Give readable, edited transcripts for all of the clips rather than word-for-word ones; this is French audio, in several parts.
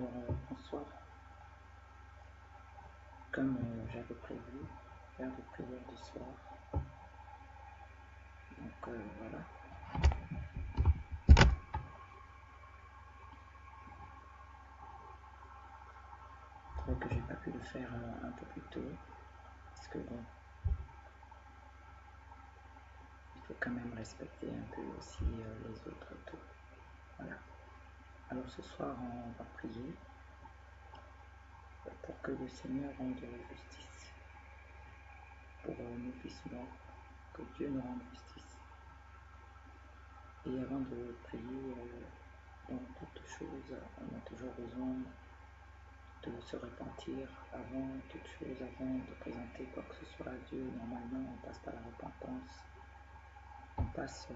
Bonsoir. Comme j'avais prévu, faire des prières du soir. Donc voilà. Je trouve que j'ai pas pu le faire un peu plus tôt. Parce que bon, il faut quand même respecter un peu aussi les autres tôt. Voilà. Alors ce soir, on va prier pour que le Seigneur rende justice pour nos fils morts, que Dieu nous rende justice. Et avant de prier dans toutes choses, on a toujours besoin de se repentir avant toute chose, avant de présenter quoi que ce soit à Dieu. Normalement, on passe par la repentance, on passe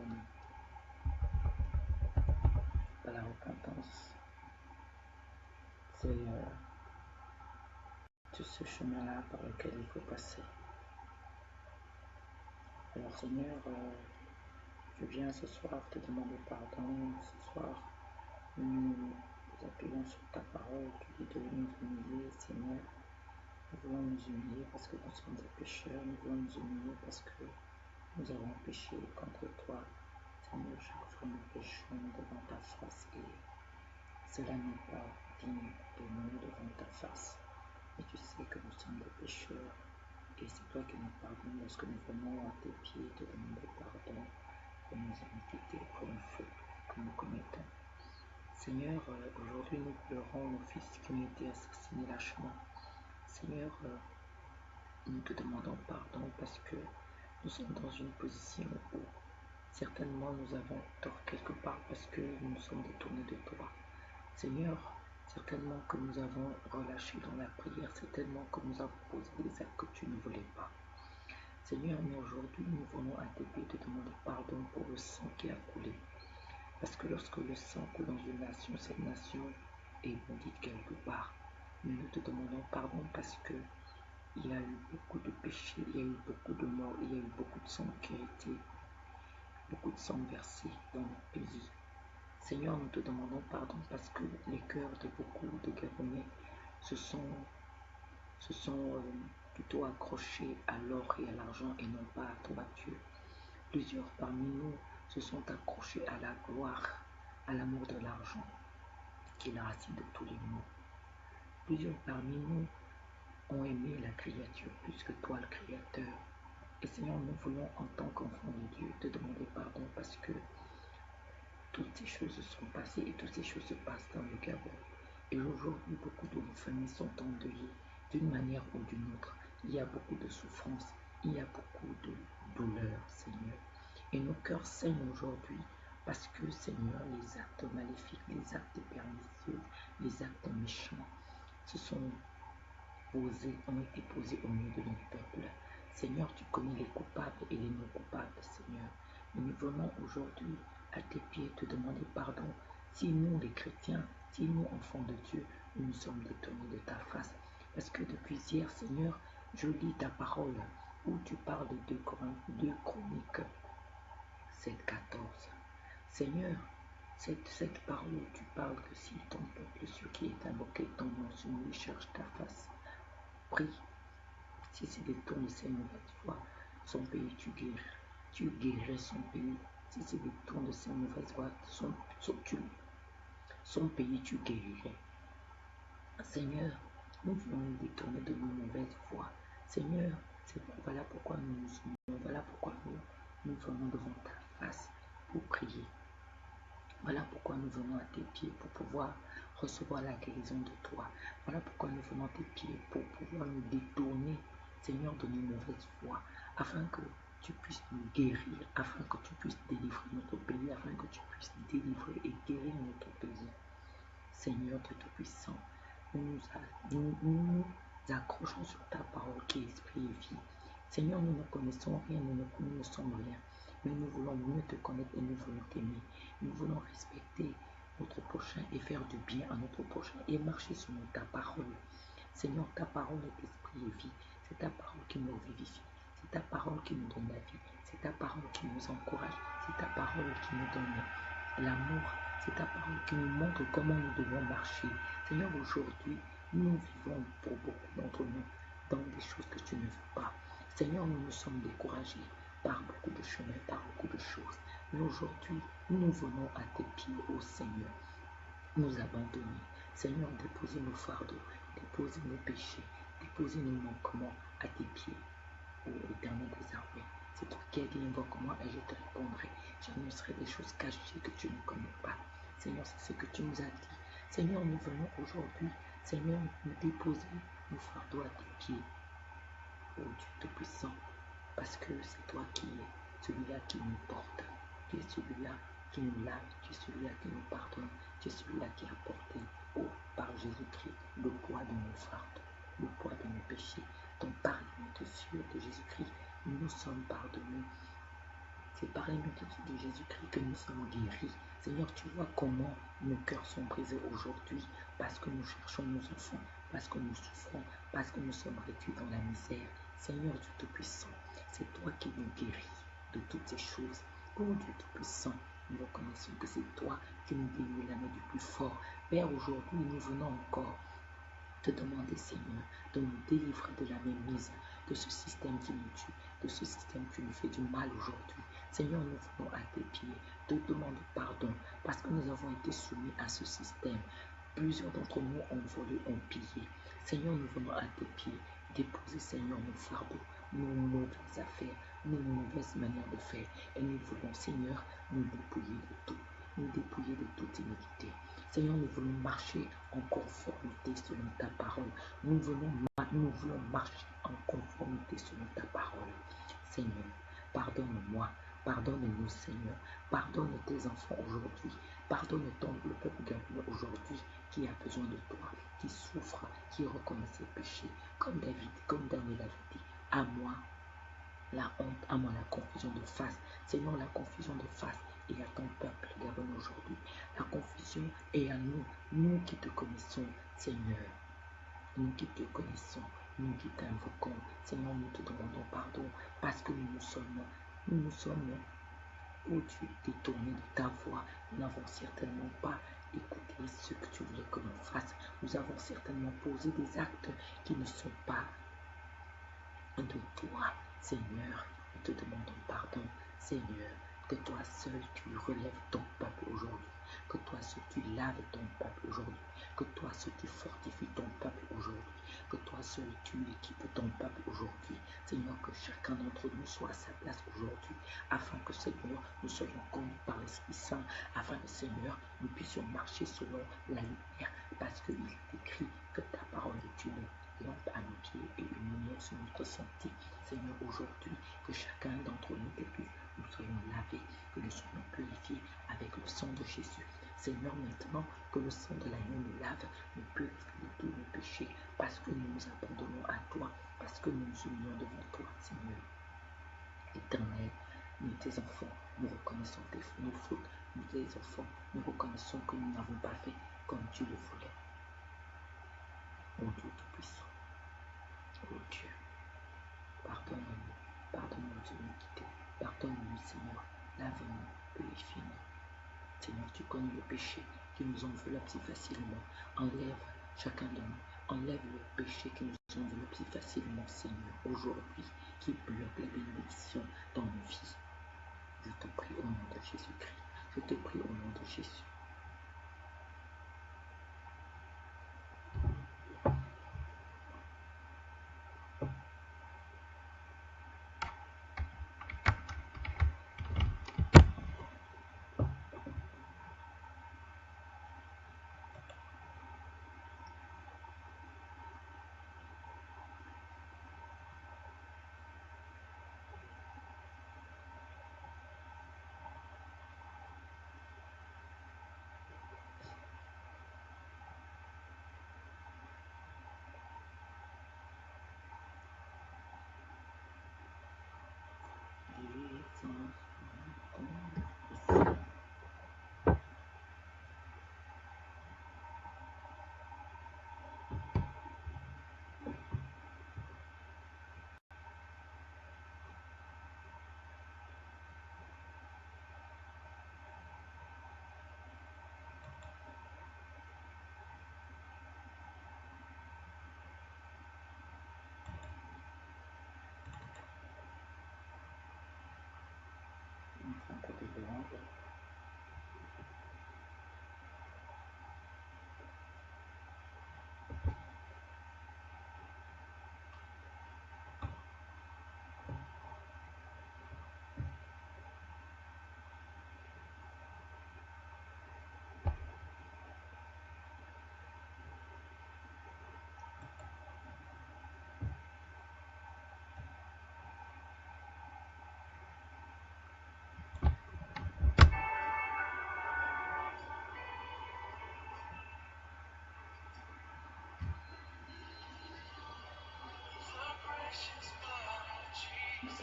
par la repentance. C'est tout ce chemin-là par lequel il faut passer. Alors Seigneur, je viens ce soir te demander pardon. Ce soir, nous appuyons sur ta parole. Tu dis de nous humilier, Seigneur. Nous voulons nous humilier parce que nous sommes des pécheurs. Nous voulons nous humilier parce que nous avons péché contre toi. Seigneur, chaque fois nous péchons devant ta face et cela n'est pas digne de nous devant ta face. Et tu sais que nous sommes des pécheurs et c'est toi qui nous pardonnes lorsque nous venons à tes pieds te demander pardon pour nos iniquités, pour nos fautes que nous commettons. Seigneur, aujourd'hui nous pleurons nos fils qui ont été assassinés lâchement. Seigneur, nous te demandons pardon parce que nous sommes dans une position où certainement nous avons tort quelque part parce que nous nous sommes détournés de toi. Seigneur, certainement que nous avons relâché dans la prière, certainement que nous avons posé des actes que tu ne voulais pas. Seigneur, mais aujourd'hui nous venons à tes pieds te demander pardon pour le sang qui a coulé. Parce que lorsque le sang coule dans une nation, cette nation est maudite quelque part. Mais nous te demandons pardon parce que il y a eu beaucoup de péchés, il y a eu beaucoup de morts, il y a eu beaucoup de sang qui a été, beaucoup de sang versé dans notre pays. Seigneur, nous te demandons pardon parce que les cœurs de beaucoup de Gabonais se sont plutôt accrochés à l'or et à l'argent et non pas à toi, Dieu. Plusieurs parmi nous se sont accrochés à la gloire, à l'amour de l'argent, qui est la racine de tous les maux. Plusieurs parmi nous ont aimé la créature plus que toi, le Créateur. Et Seigneur, nous voulons, en tant qu'enfants de Dieu, te demander pardon parce que toutes ces choses se sont passées et toutes ces choses se passent dans le Gabon. Et aujourd'hui, beaucoup de nos familles sont endeuillées d'une manière ou d'une autre. Il y a beaucoup de souffrance, il y a beaucoup de douleur, Seigneur. Et nos cœurs saignent aujourd'hui parce que, Seigneur, les actes maléfiques, les actes pernicieux, les actes méchants ont été posés au milieu de notre peuple. Seigneur, tu connais les coupables et les non coupables, Seigneur. Et nous venons aujourd'hui à tes pieds te demander pardon si nous, les chrétiens, si nous, enfants de Dieu, nous nous sommes détournés de ta face. Parce que depuis hier, Seigneur, je lis ta parole où tu parles de 2 Chroniques 7,14. Seigneur, cette parole où tu parles que si ton peuple, ceux qui est invoqué ton nom, celui qui cherche ta face, prie. Si c'est des tours de ses mauvaises voies, son pays tu guérirais son pays. Si c'est des tours de ses mauvaises voies, son pays tu guérirais. Seigneur, nous voulons nous détourner de nos mauvaises voies. Seigneur, voilà pourquoi voilà pourquoi nous venons devant ta face pour prier. Voilà pourquoi nous venons à tes pieds pour pouvoir recevoir la guérison de toi. Voilà pourquoi nous venons à tes pieds pour pouvoir nous détourner, Seigneur, de nos mauvaises voies, afin que tu puisses nous guérir, afin que tu puisses délivrer notre pays, afin que tu puisses délivrer et guérir notre pays. Seigneur de Tout-Puissant, nous nous accrochons sur ta parole qui est esprit et vie. Seigneur, nous ne connaissons rien, nous ne sommes rien, mais nous voulons mieux te connaître et nous voulons t'aimer. Nous voulons respecter notre prochain et faire du bien à notre prochain et marcher selon ta parole. Seigneur, ta parole est esprit et vie. C'est ta parole qui nous vivifie. C'est ta parole qui nous donne la vie. C'est ta parole qui nous encourage. C'est ta parole qui nous donne l'amour. C'est ta parole qui nous montre comment nous devons marcher. Seigneur, aujourd'hui, nous vivons pour beaucoup d'entre nous dans des choses que tu ne veux pas. Seigneur, nous sommes découragés par beaucoup de chemins, par beaucoup de choses. Mais aujourd'hui, nous venons à tes pieds, ô Seigneur, nous abandonner. Seigneur, déposer nos fardeaux, déposer nos péchés, déposer nos manquements à tes pieds, ô éternel des armées. C'est toi qui as dit, invoque-moi et je te répondrai. J'annoncerai des choses cachées que tu ne connais pas. Seigneur, c'est ce que tu nous as dit. Seigneur, nous venons aujourd'hui, Seigneur, nous déposer nos fardeaux à tes pieds, ô Dieu Tout-Puissant, parce que c'est toi qui es celui-là qui nous porte. Tu es celui-là qui nous lave, tu es celui-là qui nous pardonne, tu es celui-là qui a porté, par Jésus-Christ, le poids de nos fardeaux, le poids de nos péchés. Donc par les méthodes de Jésus-Christ, nous sommes pardonnés. C'est par les méthodes de Jésus-Christ que nous sommes guéris. Seigneur, tu vois comment nos cœurs sont brisés aujourd'hui parce que nous cherchons nos enfants, parce que nous souffrons, parce que nous sommes réduits dans la misère. Seigneur Dieu Tout-Puissant, c'est toi qui nous guéris de toutes ces choses. Oh Dieu Tout-Puissant, nous reconnaissons que c'est toi qui nous délivres la main du plus fort. Père, aujourd'hui, nous venons encore te demander, Seigneur, de nous délivrer de la mainmise, de ce système qui nous tue, de ce système qui nous fait du mal aujourd'hui. Seigneur, nous venons à tes pieds, te demander pardon, parce que nous avons été soumis à ce système. Plusieurs d'entre nous ont volé, ont pillé. Seigneur, nous venons à tes pieds, déposer, Seigneur, nos fardeaux, nos mauvaises affaires, nos mauvaises manières de faire. Et nous voulons, Seigneur, nous dépouiller de tout, nous dépouiller de toute iniquité. Seigneur, nous voulons marcher en conformité selon ta parole. Nous voulons marcher en conformité selon ta parole. Seigneur, pardonne-moi, pardonne-nous, Seigneur. Pardonne tes enfants aujourd'hui. Pardonne le peuple gabonais aujourd'hui qui a besoin de toi, qui souffre, qui reconnaît ses péchés, comme David, comme Daniel avait dit. À moi la honte, à moi la confusion de face. Seigneur, la confusion de face et à ton peuple gabonais aujourd'hui. La confusion est à nous, nous qui te connaissons, Seigneur. Nous qui te connaissons, nous qui t'invoquons, Seigneur, nous te demandons pardon parce que nous nous sommes, ô Dieu, détournés de ta voix. Nous n'avons certainement pas écouté ce que tu voulais que l'on fasse. Nous avons certainement posé des actes qui ne sont pas de toi, Seigneur. Nous te demandons pardon, Seigneur, que toi seul tu relèves ton peuple aujourd'hui, que toi seul tu laves ton peuple aujourd'hui, que toi seul tu fortifies ton peuple aujourd'hui, que toi seul tu équipes ton peuple aujourd'hui. Seigneur, que chacun d'entre nous soit à sa place aujourd'hui, afin que, Seigneur, nous soyons conduits par l'Esprit Saint, afin que, Seigneur, nous puissions marcher selon la lumière, parce qu'il est écrit que ta parole est une lampe à nos pieds et une lumière sur notre sentier. Seigneur, aujourd'hui, que chacun d'entre nous, depuis, nous soyons lavés, que nous soyons purifiés avec le sang de Jésus. Seigneur, maintenant que le sang de l'agneau nous lave, nous purifie de tous nos péchés, parce que nous nous abandonnons à toi, parce que nous nous humilions devant toi, Seigneur. Éternel, nous tes enfants, nous reconnaissons nos fautes, nous tes enfants, nous reconnaissons que nous n'avons pas fait comme tu le voulais. Ô Dieu Tout-Puissant, ô Dieu, pardonne-nous, pardonne-nous nos iniquités, pardonne-nous, Seigneur, lave-nous, purifie-nous. Seigneur, tu connais le péché qui nous enveloppe si facilement. Enlève chacun de nous, enlève le péché qui nous enveloppe si facilement, Seigneur, aujourd'hui, qui bloque la bénédiction dans nos vies. Je te prie au nom de Jésus-Christ, je te prie au nom de Jésus.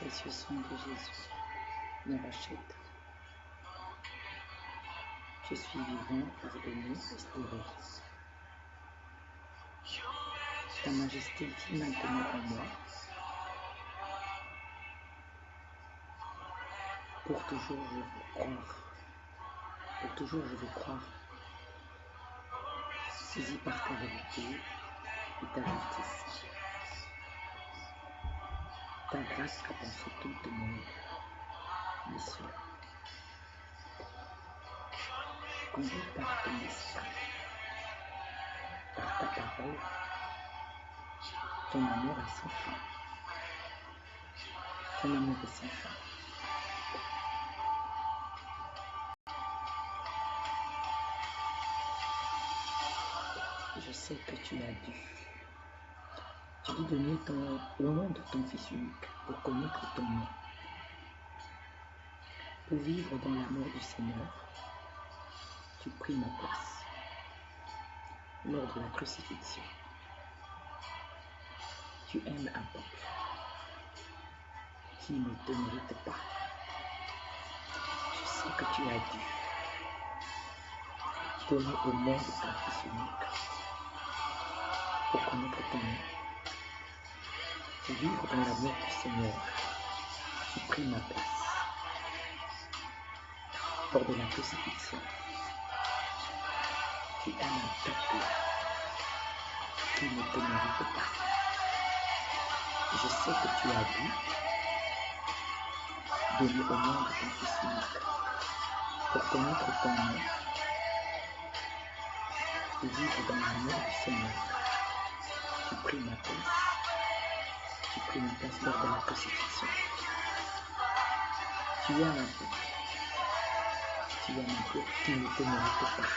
précieux sang de Jésus me rachète. Je suis vivant, pardonné, restauré. Ta majesté vit maintenant en moi. Pour toujours, je veux croire. Pour toujours, je veux croire. Saisi par ta vérité et ta justice. Ta grâce a pensé toutes mes blessures. Conduit par ton esprit, par ta parole, ton amour est sans fin. Ton amour est sans fin. Je sais que tu as dû donner au nom de ton Fils unique pour connaître ton nom, pour vivre dans l'amour du Seigneur. Tu pris ma place lors de la crucifixion. Tu aimes un peuple qui ne te mérite pas. Je sais que tu as dû donner au monde ton Fils unique pour connaître ton nom, pour vivre dans l'amour du Seigneur. Tu pris ma place lors de la crucifixion. Tu aimes un peuple qui ne te mérite pas. Je sais que tu as dû donner au monde ton Fils unique pour connaître ton nom et vivre dans l'amour du Seigneur. Tu pris ma place. Tu pris ma place lors de la crucifixion. Tu aimes un peuple. Tu aimes un peuple qui ne te mérite pas.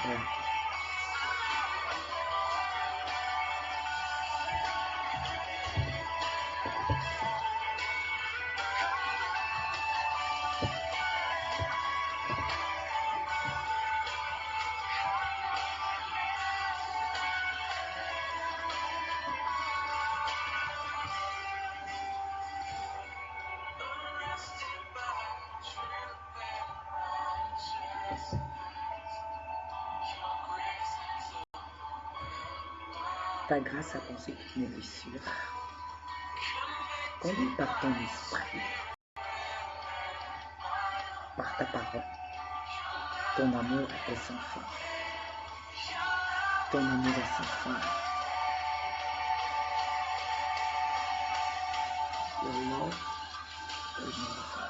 Voilà. Ta grâce a pensé toutes mes blessures. Conduit par ton esprit, par ta parole. Ton amour est sans fin. Ton amour est sans fin. Your love is never fin.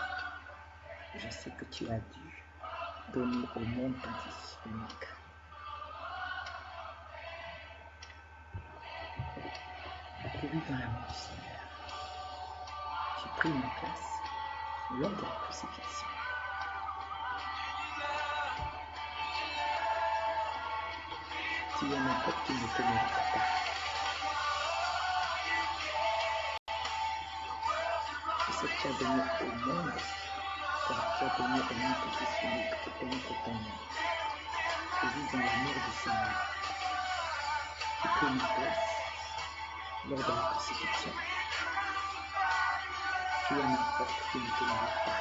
Je sais que tu as dû donner au monde ton Fils unique. Pour vivre dans l'amour du Seigneur. Tu pris ma place lors de la crucifixion. Tu aimes un peuple qui ne te mérite pas. Je sais que tu as donné au monde, tu as donné au monde ton Fils unique pour connaître ton nom. Et vivre dans l'amour du Seigneur. Tu pris ma place lors de la crucifixion. Tu aimes un peuple qui ne te mérite pas.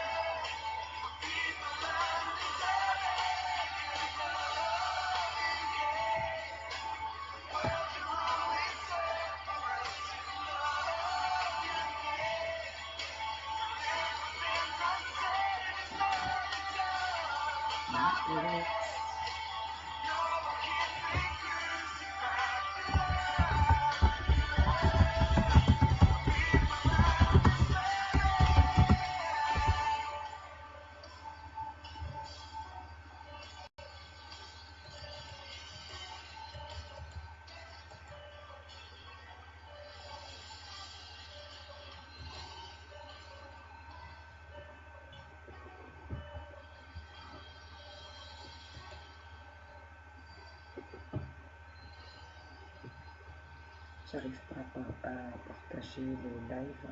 J'arrive pas à partager le live.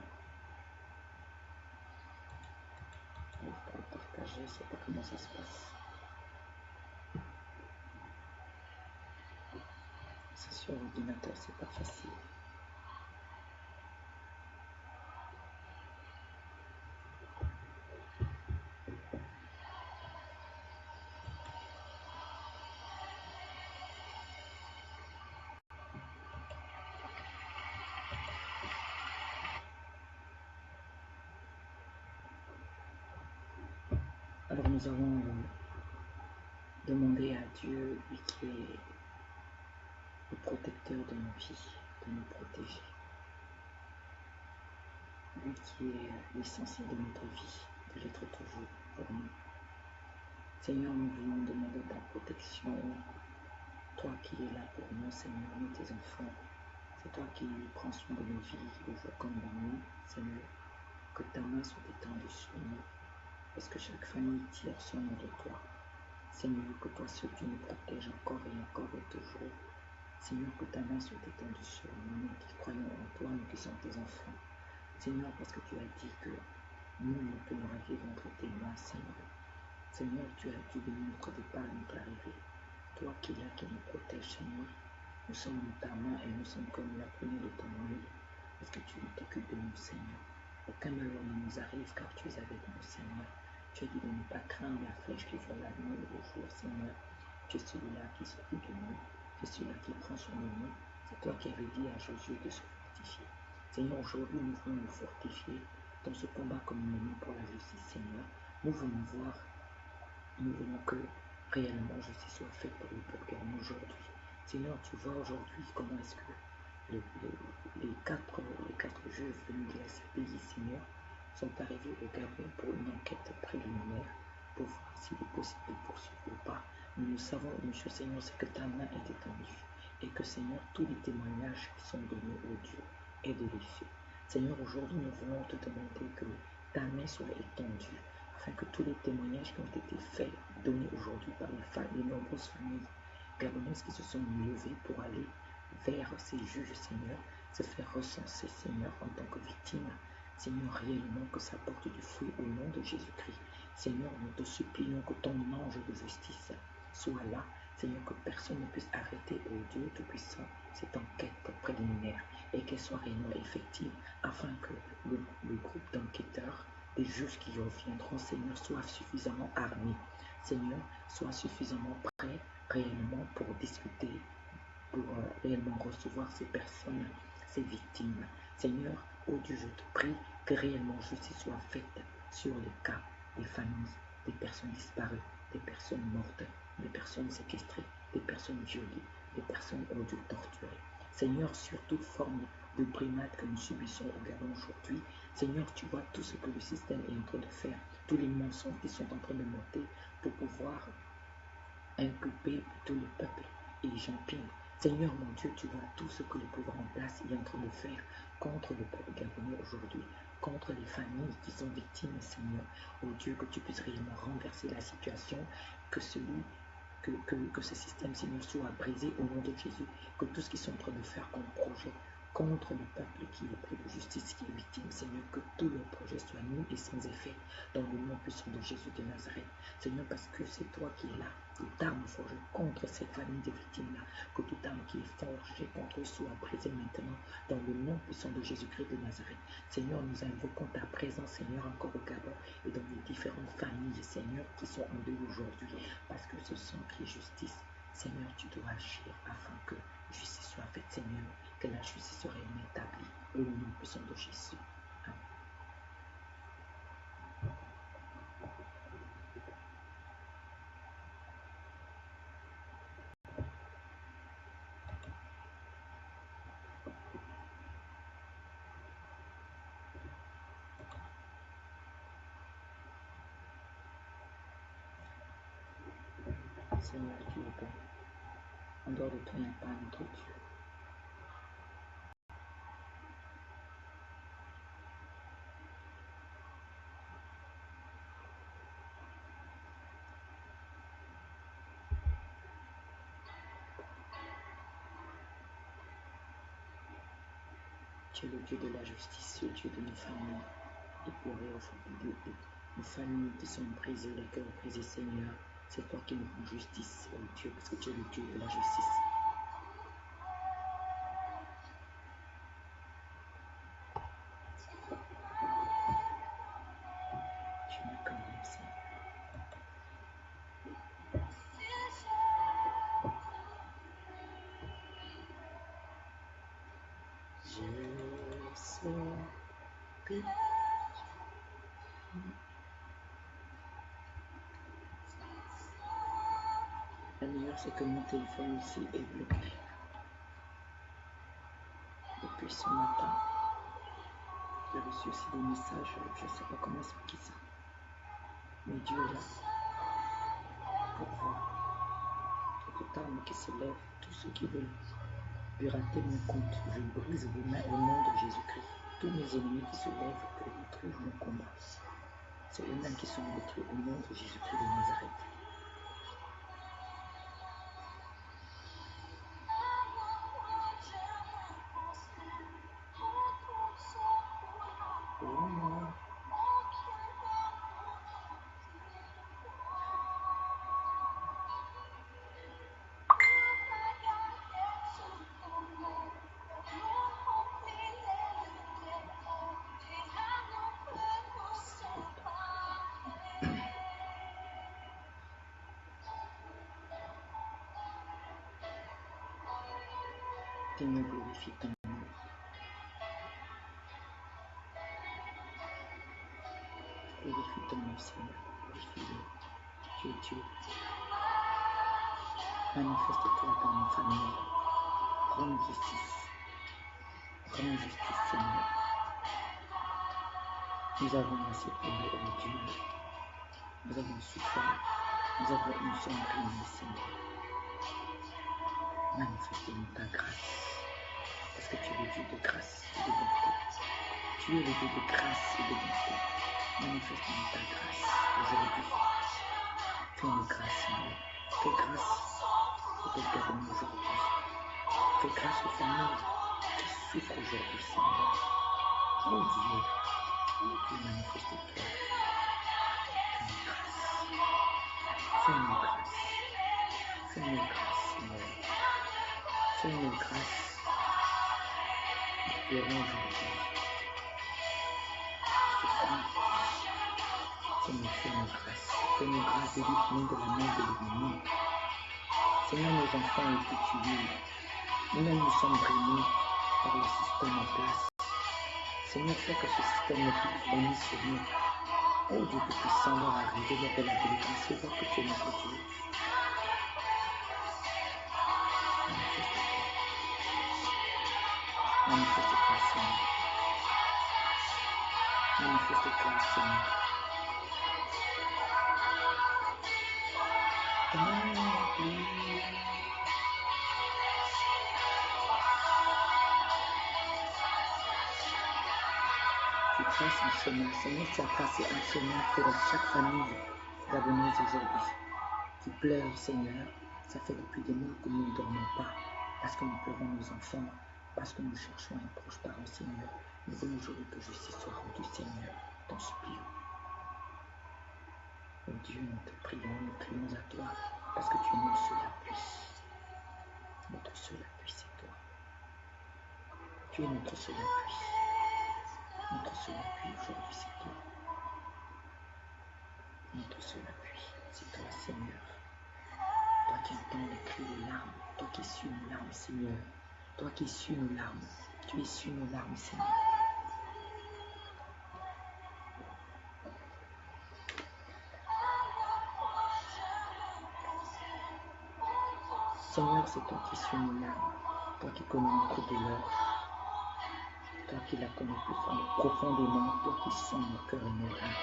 J'arrive pas à le partager, je sais pas comment ça se passe. C'est sur ordinateur, c'est pas facile. Alors nous allons demander à Dieu, lui qui est le protecteur de nos vies, de nous protéger. Lui qui est l'essentiel de notre vie, de l'être toujours pour nous. Seigneur, nous voulons demander ta protection. Toi qui es là pour nous, Seigneur, nous tes enfants. C'est toi qui prends soin de nos vies, le jour comme la nuit, Seigneur. Que ta main soit étendue sur nous. Parce que chaque famille tire son nom de toi. Seigneur, que toi seul tu nous protèges encore et encore et toujours. Seigneur, que ta main soit étendue sur nous, nous qui croyons en toi, nous qui sommes tes enfants. Seigneur, parce que tu as dit que nous ne pourrons vivre entre tes mains, Seigneur. Seigneur, tu as dit de notre départ et notre arrivée. Toi qui es là, qui nous protège, Seigneur. Nous sommes dans ta main et nous sommes comme la prunelle de ton œil. Parce que tu t'occupes de nous, Seigneur. Aucun malheur ne nous arrive car tu es avec nous, Seigneur. Tu as dit de ne pas craindre la flèche qui vole la nuit ou le jour, Seigneur. Tu es celui-là qui s'occupe de nous. Tu es celui-là qui prend soin de nous. C'est toi qui avais dit à Josué de se fortifier. Seigneur, aujourd'hui, nous voulons nous fortifier dans ce combat que nous menons pour la justice, Seigneur. Nous voulons voir, nous voulons que réellement justice soit faite pour le peuple aujourd'hui. Seigneur, tu vois aujourd'hui comment est-ce que les quatre juges venus de la pays, Seigneur, sont arrivés au Gabon pour une enquête préliminaire pour voir s'il est possible de poursuivre ou pas. Nous savons, Monsieur Seigneur, c'est que ta main est étendue et que, Seigneur, tous les témoignages qui sont donnés au Dieu est de l'effet. Seigneur, aujourd'hui, nous voulons te demander que ta main soit étendue afin que tous les témoignages qui ont été faits, donnés aujourd'hui par les nombreuses familles gabonaises qui se sont levées pour aller vers ces juges, Seigneur, se faire recenser, Seigneur, en tant que victime. Seigneur, réellement que ça porte du fruit au nom de Jésus-Christ. Seigneur, nous te supplions que ton ange de justice soit là. Seigneur, que personne ne puisse arrêter, au Dieu Tout-Puissant, cette enquête préliminaire et qu'elle soit réellement effective afin que le groupe d'enquêteurs, des juges qui reviendront, Seigneur, soient suffisamment armés. Seigneur, soient suffisamment prêts réellement pour discuter, pour réellement recevoir ces personnes, ces victimes. Seigneur, oh Dieu, je te prie que réellement justice soit faite sur les cas des familles, des personnes disparues, des personnes mortes, des personnes séquestrées, des personnes violées, des personnes, oh Dieu, torturées. Seigneur, sur toute forme de brimade que nous subissons au Gabon aujourd'hui, Seigneur, tu vois tout ce que le système est en train de faire, tous les mensonges qui sont en train de monter pour pouvoir inculper tout le peuple et j'empile. Seigneur mon Dieu, tu vois tout ce que le pouvoir en place est en train de faire contre le peuple gabonais aujourd'hui, contre les familles qui sont victimes, Seigneur. Oh Dieu, que tu puisses réellement renverser la situation, que ce système, Seigneur, soit brisé au nom de Jésus, que tout ce qu'ils sont en train de faire comme projet contre le peuple qui est pris de justice, qui est victime, Seigneur, que tout le projet soit nul et sans effet dans le nom puissant de Jésus de Nazareth. Seigneur, parce que c'est toi qui es là, toute arme forgée contre cette famille de victimes-là, que toute arme qui est forgée contre eux soit brisée maintenant dans le nom puissant de Jésus-Christ de Nazareth. Seigneur, nous invoquons ta présence, Seigneur, encore au Gabon et dans les différentes familles, Seigneur, qui sont en deuil aujourd'hui, parce que ce sang qui est justice. Seigneur, tu dois agir afin que justice soit faite, Seigneur, que la justice soit réellement établie au nom puissant de Jésus. Amen. Seigneur, tu es bon. En dehors de toi, il n'y a pas d'autre Dieu. Tu es le Dieu de la justice, le Dieu de nos familles. Éplorées aujourd'hui, nos familles qui sont brisées, les cœurs brisés, Seigneur. C'est toi qui nous rends justice, oh Dieu, parce que tu es le Dieu de la justice. Tu m'as quand même, Seigneur. Je sais que Seigneur, c'est que mon téléphone ici est bloqué. Depuis ce matin, j'ai reçu aussi des messages, je ne sais pas comment expliquer ça. Mais Dieu est là pour voir toute âme qui se lève, tous ceux qui veulent pirater mon compte. Je brise au nom de Jésus-Christ. Tous mes ennemis qui se lèvent pour détruire mon combat. C'est eux-mêmes qui sont détruits au nom de Jésus-Christ de Nazareth. Seigneur, glorifie ton nom. Glorifie ton nom, Seigneur. Glorifie-le. Tu es Dieu. Manifeste-toi dans nos familles. Rends justice. Rends justice, Seigneur. Nous avons assez pleuré, oh Dieu. Nous avons souffert. Nous sommes réunis, Seigneur. Manifeste-nous ta grâce. Parce que tu es le Dieu de grâce et de bonté. Tu es le Dieu de grâce et de bonté. Manifeste-nous ta grâce aujourd'hui. Fais-nous grâce, Seigneur. Fais grâce aux personnes aujourd'hui. Fais grâce aux familles qui souffrent aujourd'hui, Seigneur. Oh Dieu, manifeste-toi. Fais-nous grâce. Fais-nous grâce, Seigneur. Fais-nous grâce. Nous pleurons aujourd'hui. Seigneur, fais-nous grâce. Fais-nous grâce, délivre-nous de la main de l'ennemi. Seigneur, nos enfants ont été tués. Nous-mêmes, nous sommes brimés par le système en place. Seigneur, fais que ce système ne puisse bénir, Seigneur. Oh Dieu Tout-Puissant, leur arriver, leur de la délivrance, fais voir que tu es notre Dieu. Manifeste-toi, Seigneur. Manifeste-toi, Seigneur. Tu traces un chemin, Seigneur, tu as tracé un chemin pour chaque famille gabonaise aujourd'hui. Tu pleures, Seigneur. Ça fait depuis des mois que nous ne dormons pas, parce que nous pleurons nos enfants, parce que nous cherchons un proche parent, Seigneur. Nous voulons aujourd'hui que justice soit rendue, Seigneur. T'en supplions. Oh Dieu, nous te prions, nous crions à toi, parce que tu es notre seul appui. Notre seul appui, c'est toi. Tu es notre seul appui. Notre seul appui aujourd'hui, c'est toi. Notre seul appui, c'est toi, Seigneur. Toi qui entends les cris des larmes, toi qui essuies nos larmes, Seigneur. Toi qui essuies nos larmes, tu essuies nos larmes, Seigneur. Seigneur, c'est toi qui essuies nos larmes. Toi qui connais notre douleur. Toi qui la connais profondément. Toi qui sens nos cœurs et nos reins.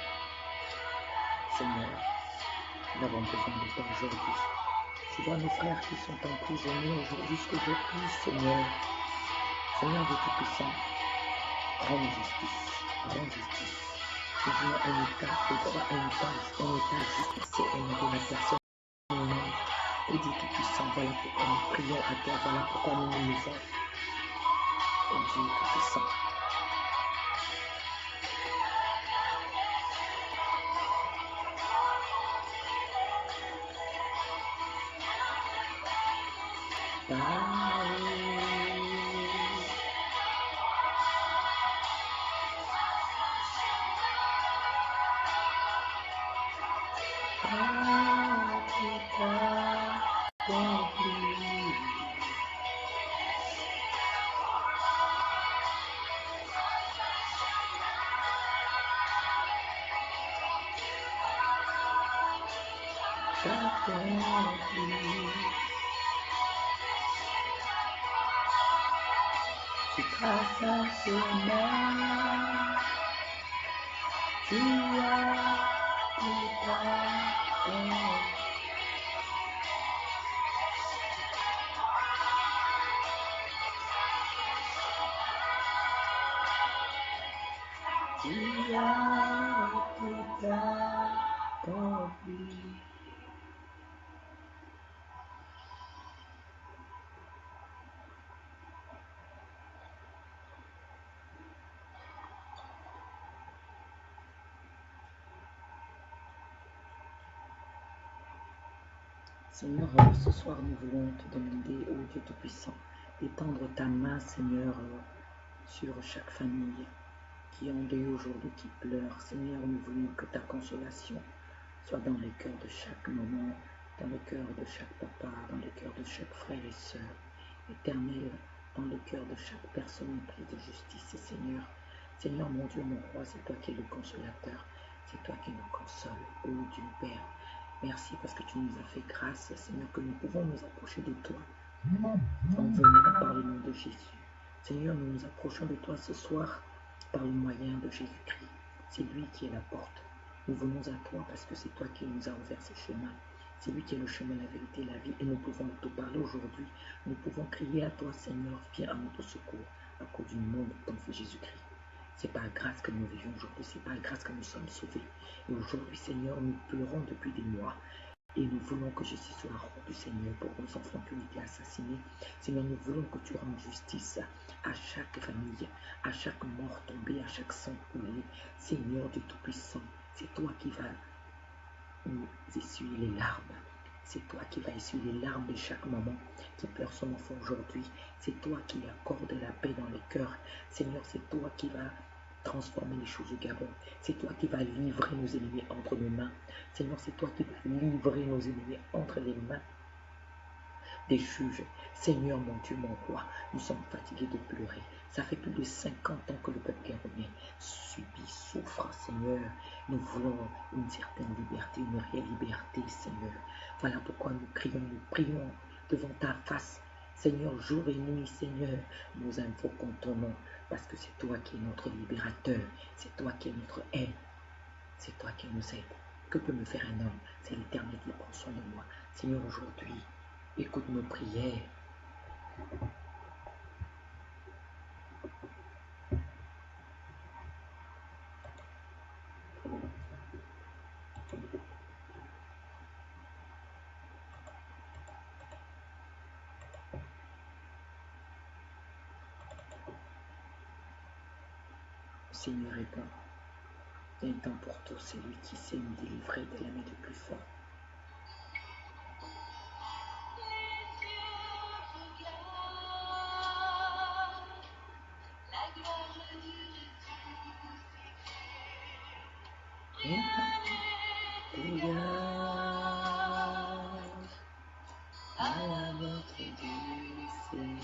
Seigneur, nous avons besoin de toi aujourd'hui. Tu vois nos frères qui sont emprisonnés aujourd'hui, ce que je prie, Seigneur. Seigneur Dieu Tout-Puissant, rends justice, rends justice. Nous voulons un état de droit, un état juste et de la personne humaine. Oh Dieu Tout-Puissant, voilà pourquoi nous prions à toi, voilà pourquoi nous nous levons. Oh Dieu Tout-Puissant. t'accomplit. Tu traces un chemin, tu as tout accompli. Tu as tout accompli. Seigneur, ce soir, nous voulons te demander, ô Dieu Tout-Puissant, d'étendre ta main, Seigneur, sur chaque famille qui est en deuil aujourd'hui, qui pleure. Seigneur, nous voulons que ta consolation soit dans les cœurs de chaque maman, dans le cœur de chaque papa, dans le cœur de chaque frère et sœur. Éternel, dans le cœur de chaque personne prise de justice. Et Seigneur, Seigneur, mon Dieu, mon roi, c'est toi qui es le consolateur. C'est toi qui nous console, ô Dieu Père. Merci parce que tu nous as fait grâce, Seigneur, que nous pouvons nous approcher de toi en venant par le nom de Jésus. Seigneur, nous nous approchons de toi ce soir par le moyen de Jésus-Christ. C'est lui qui est la porte. Nous venons à toi parce que c'est toi qui nous as ouvert ce chemin. C'est lui qui est le chemin, la vérité, la vie. Et nous pouvons te parler aujourd'hui. Nous pouvons crier à toi, Seigneur, viens à notre secours à cause du nom de ton Fils Jésus-Christ. C'est par grâce que nous vivons aujourd'hui. C'est par grâce que nous sommes sauvés. Et aujourd'hui, Seigneur, nous pleurons depuis des mois. Et nous voulons que Jésus soit rendu, Seigneur, pour nos enfants qui ont été assassinés. Seigneur, nous voulons que tu rendes justice à chaque famille, à chaque mort tombée, à chaque sang coulé. Seigneur Dieu Tout-Puissant, c'est toi qui vas nous essuyer les larmes. C'est toi qui vas essuyer les larmes de chaque maman qui pleure son enfant aujourd'hui. C'est toi qui accorde la paix dans les cœurs. Seigneur, c'est toi qui vas transformer les choses au Gabon. C'est toi qui vas livrer nos ennemis entre nos mains. Seigneur, c'est toi qui vas livrer nos ennemis entre les mains des juges. Seigneur, mon Dieu, mon roi, nous sommes fatigués de pleurer. Ça fait plus de 50 ans que le peuple gabonais subit, souffre, Seigneur. Nous voulons une certaine liberté, une réelle liberté, Seigneur. Voilà pourquoi nous crions, nous prions devant ta face. Seigneur, jour et nuit, Seigneur, nous invoquons ton nom parce que c'est toi qui es notre libérateur, c'est toi qui es notre aide, c'est toi qui nous aide. Que peut me faire un homme? C'est l'Éternel qui prend soin de moi. Seigneur, aujourd'hui, écoute nos prières. Seigneur est bon. Il y a un temps pour tout. C'est lui qui sait nous délivrer de la main du plus fort. À notre Dieu, Seigneur.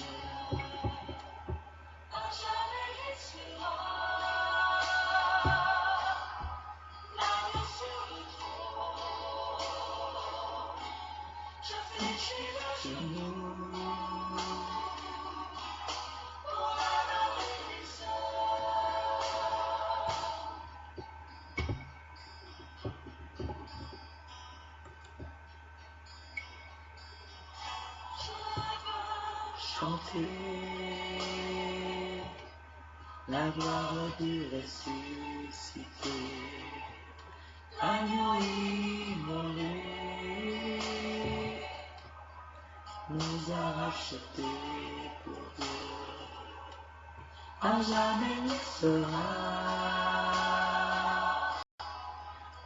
Chanter la gloire du ressuscité, agneau immolé, nous a rachetés pour Dieu. À jamais il sera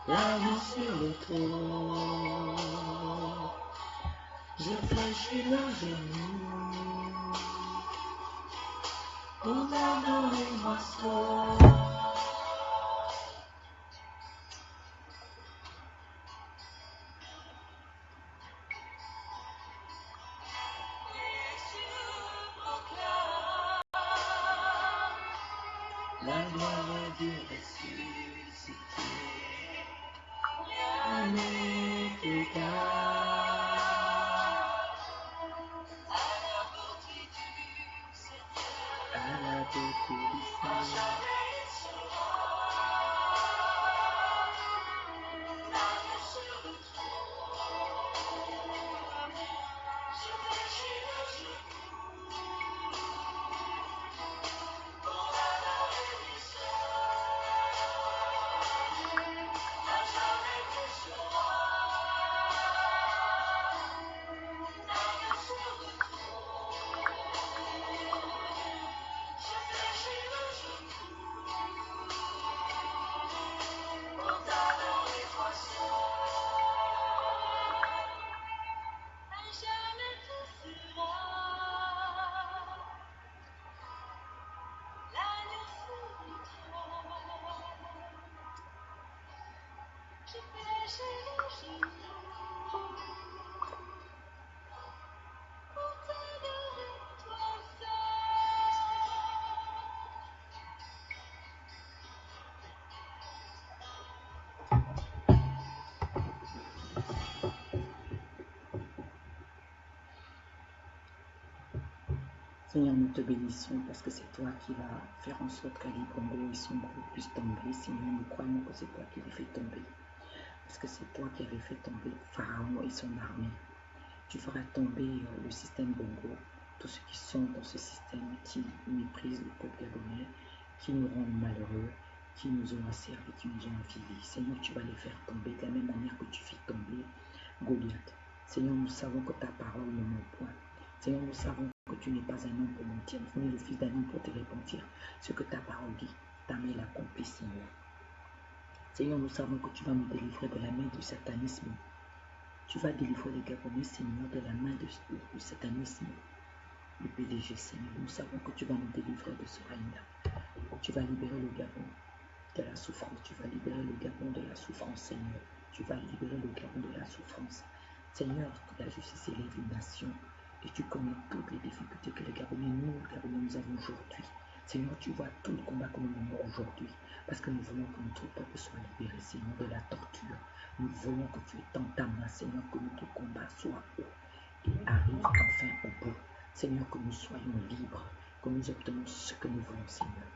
l'agneau sur le trône. Je fléchis le genou pour adorer ma soeur. La gloire du ressuscité, à notre regarde à la beauté du ciel. Seigneur, nous te bénissons parce que c'est toi qui vas faire en sorte qu'Ali Bongo et son groupe puissent tomber. Seigneur, nous croyons que c'est toi qui les fait tomber. Parce que c'est toi qui avais fait tomber Pharaon et son armée. Tu feras tomber le système Bongo, tous ceux qui sont dans ce système, qui méprisent le peuple gabonais, qui nous rendent malheureux, qui nous ont asservis, qui nous ont affiliés. Seigneur, tu vas les faire tomber de la même manière que tu fais tomber Goliath. Seigneur, nous savons que ta parole ne ment point. Seigneur, nous savons que tu n'es pas un homme pour mentir, ni le fils d'un homme pour te repentir. Ce que ta parole dit, ta main l'accomplit, Seigneur. Seigneur, nous savons que tu vas nous délivrer de la main du satanisme. Tu vas délivrer les Gabonais, Seigneur, de la main du satanisme, du PDG, Seigneur. Nous savons que tu vas nous délivrer de ce règne-là. Tu vas libérer le Gabon de la souffrance. Tu vas libérer le Gabon de la souffrance, Seigneur. Tu vas libérer le Gabon de la souffrance. Seigneur, que la justice élève une nation. Et tu connais toutes les difficultés que les Gabonais, nous avons aujourd'hui. Seigneur, tu vois tout le combat que nous menons aujourd'hui. Parce que nous voulons que notre peuple soit libéré, Seigneur, de la torture. Nous voulons que tu étends ta main, Seigneur, que notre combat soit haut et arrive enfin au bout. Seigneur, que nous soyons libres, que nous obtenons ce que nous voulons, Seigneur.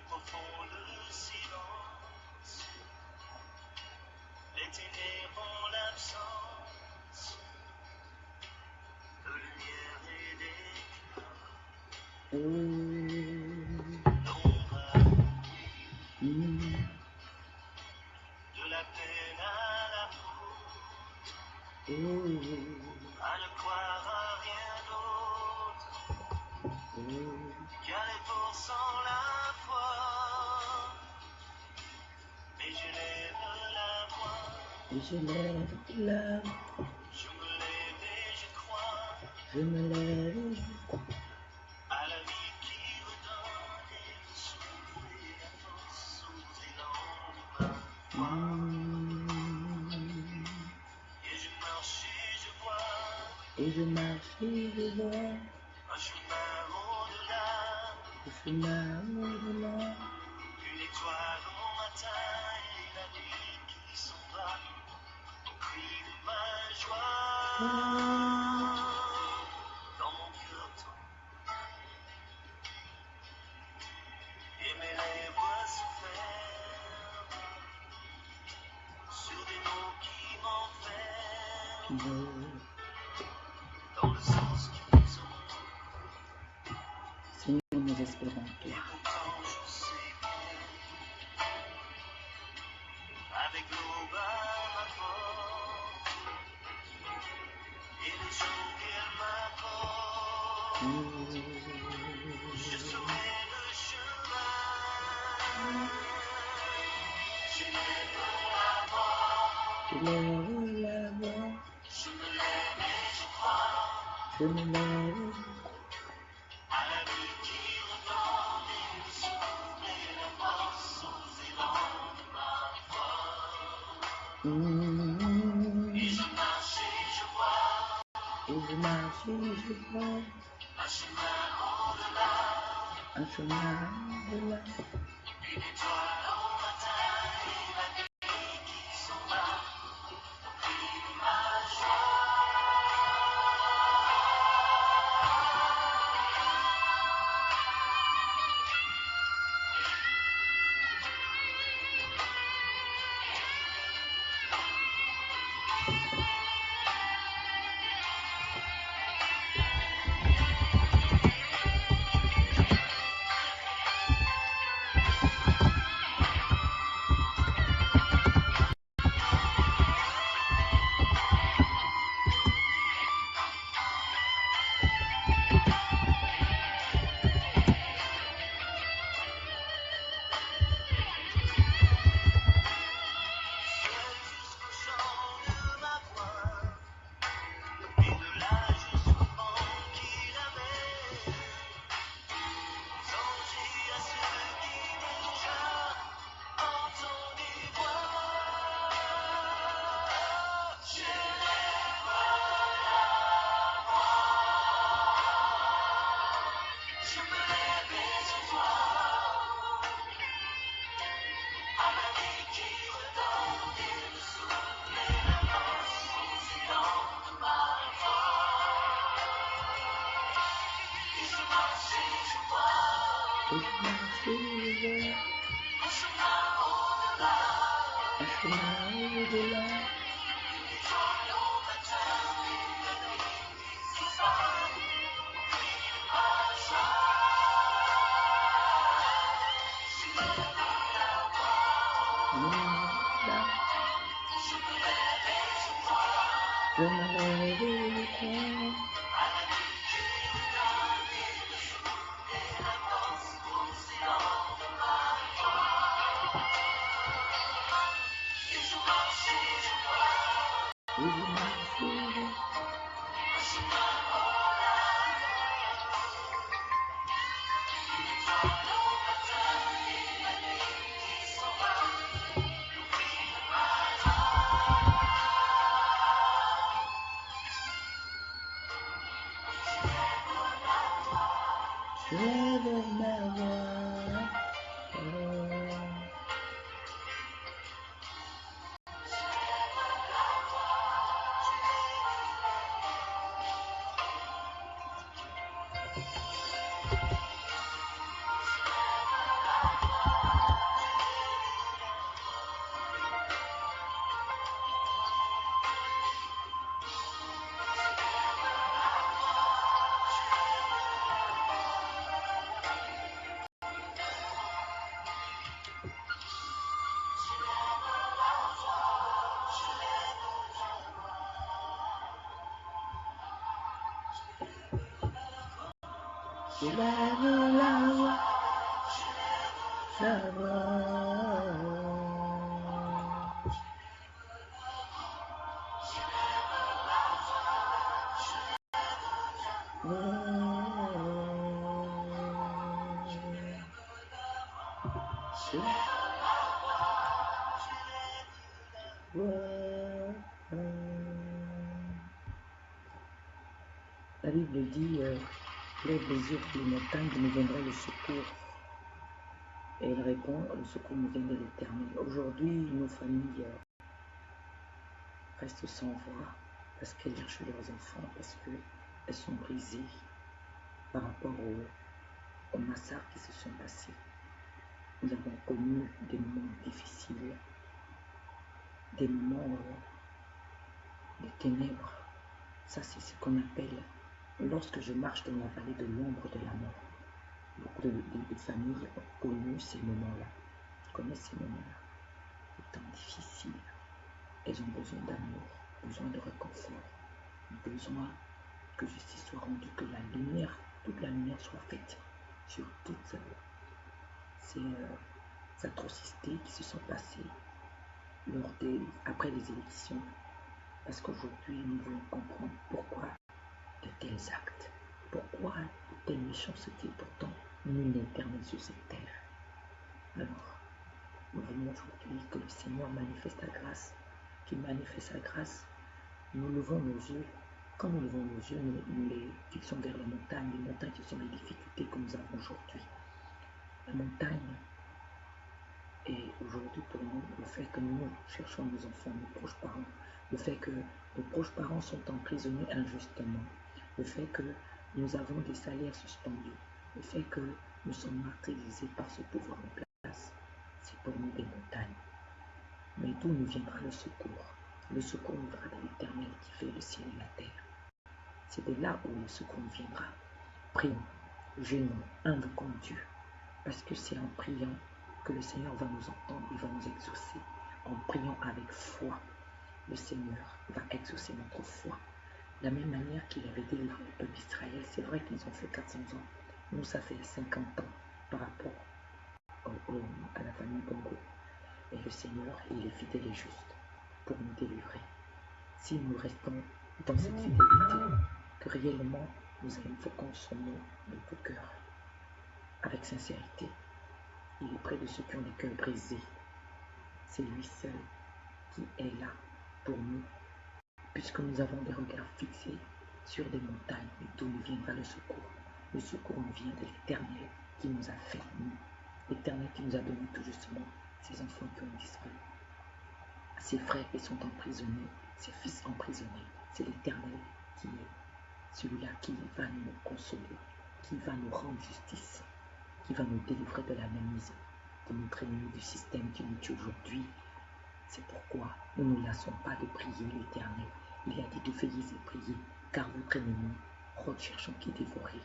Profond le silence, les ténèbres, l'absence de lumière et d'éclat. L'ombre de la peine à la faute, à ne croire à rien d'autre qu'à l'effort sans la foi. Et je lève la voix, Et je lève la voix, je me lève et je crois je me lève et je crois à la vie qui redonne et le souffle et la force aux élans de ma foi. Et je marche et je vois, et je marche et je vois un chemin au-delà, le chemin au-delà. une étoile au matin et la nuit qui s'en va, au cri de ma joie. Dans mon cœur, tu veux. dans le sens qui nous ont. Seigneur, nous espérons en Et toi. pourtant je sais bien, avec l'aube à ma porte, et les jours qu'elle m'apporte, je saurai le chemin. Je lève la voix, Je lève la voix, je me lève et je crois je me lève. à la vie qui redonne et le souffle et la force aux élans de ma foi. Et je marche et je vois Et je marche et je vois un chemin au-delà, un chemin de là. une étoile au matin et la nuit qui s'en va au cri de ma joie. Jusqu'au chant de ma voix, et de là jusqu'au vent qui la met. Songez à ceux qui déjà entendent des voix. Je lève la voix, je me lève et je vois à la vie qui redonne et le souffle et la force aux élans de ma foi. Et je marche et je vois Et je marche et je vois un chemin au-delà, un chemin au-delà. une étoile au matin et la nuit qui s'évade au cri de ma joie. Je lève la voix, Là, je me lève et je vois je me lève et je crois. à la vie qui redonne et le souffle et la force aux élans de ma foi. Et je marche et je vois Et je marche et je vois un chemin au-delà, une étoile au matin et la nuit qui s'en va au cri de ma joie. je lève ma voix. Oh. Je lève la voix, la voix. La Bible dit, lève les yeux vers les montagnes, d'où nous viendra le secours. Et elle répond, le secours nous vient de l'Éternel. Aujourd'hui, nos familles restent sans voix parce qu'elles cherchent leurs enfants, parce qu'elles sont brisées par rapport aux massacres qui se sont passés. Nous avons connu des moments difficiles, des moments des ténèbres. Ça, c'est ce qu'on appelle lorsque je marche dans la vallée de l'ombre de la mort. Beaucoup de familles ont connu ces moments-là, connaissent ces moments-là, des temps difficiles. Elles ont besoin d'amour, besoin de réconfort, besoin que justice soit rendue, que la lumière, toute la lumière soit faite sur toutes ces atrocités qui se sont passées après les élections. Parce qu'aujourd'hui, nous voulons comprendre pourquoi de tels actes, pourquoi de telles méchancetés. Pourtant, nul n'est éternel sur cette terre. Alors, nous voulons aujourd'hui que le Seigneur manifeste sa grâce, qu'il manifeste sa grâce. Nous levons nos yeux. Quand nous levons nos yeux, nous les fixons vers les montagnes qui sont les difficultés que nous avons aujourd'hui. La montagne est aujourd'hui pour nous le fait que nous cherchons nos enfants, nos proches parents, le fait que nos proches parents sont emprisonnés injustement, le fait que nous avons des salaires suspendus, le fait que nous sommes martyrisés par ce pouvoir en place, c'est pour nous des montagnes. Mais d'où nous viendra le secours? Le secours nous viendra de l'Éternel qui fait le ciel et la terre. C'est de là où le secours nous viendra. Prions, jeûnons, invoquons Dieu, parce que c'est en priant que le Seigneur va nous entendre, il va nous exaucer. En priant avec foi, le Seigneur va exaucer notre foi. De la même manière qu'il avait délivré le peuple d'Israël, c'est vrai qu'ils ont fait 400 ans. Nous, ça fait 50 ans par rapport à la famille Bongo. Et le Seigneur, il est fidèle et juste pour nous délivrer. Si nous restons dans cette fidélité, que réellement nous invoquons son nom de tout cœur, avec sincérité. Il est près de ceux qui ont les cœurs brisés. C'est lui seul qui est là pour nous, puisque nous avons des regards fixés sur des montagnes, et d'où nous viendra le secours. Le secours nous vient de l'Éternel qui nous a fait, nous. L'Éternel qui nous a donné tout justement ces enfants qui ont disparu, ses frères qui sont emprisonnés, ses fils emprisonnés. C'est l'Éternel qui est celui-là qui va nous consoler, qui va nous rendre justice, qui va nous délivrer de la mainmise de notre ennemi, du système qui nous tue aujourd'hui. C'est pourquoi nous ne lassons pas de prier l'Éternel. Il a dit de veiller et prier, car votre ennemi rôde cherchant qui dévorer.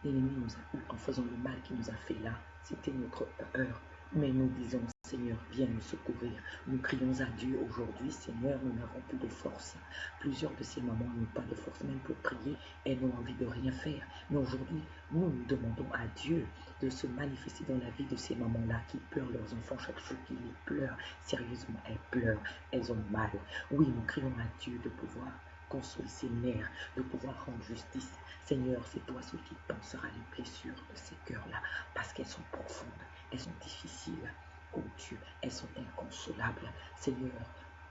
L'ennemi nous a eu en faisant le mal qu'il nous a fait là. C'était notre heure. Mais nous disons, Seigneur, viens nous secourir. Nous crions à Dieu aujourd'hui, Seigneur, nous n'avons plus de force. Plusieurs de ces mamans n'ont pas de force même pour prier. Elles n'ont envie de rien faire. Mais aujourd'hui, nous demandons à Dieu de se manifester dans la vie de ces mamans-là qui pleurent leurs enfants chaque jour, qui les pleurent. Sérieusement, elles pleurent. Elles ont mal. Oui, nous crions à Dieu de pouvoir consoler ses mères, de pouvoir rendre justice. Seigneur, c'est toi celui qui pensera les blessures de ces cœurs-là, parce qu'elles sont profondes, elles sont difficiles. Oh Dieu, elles sont inconsolables. Seigneur,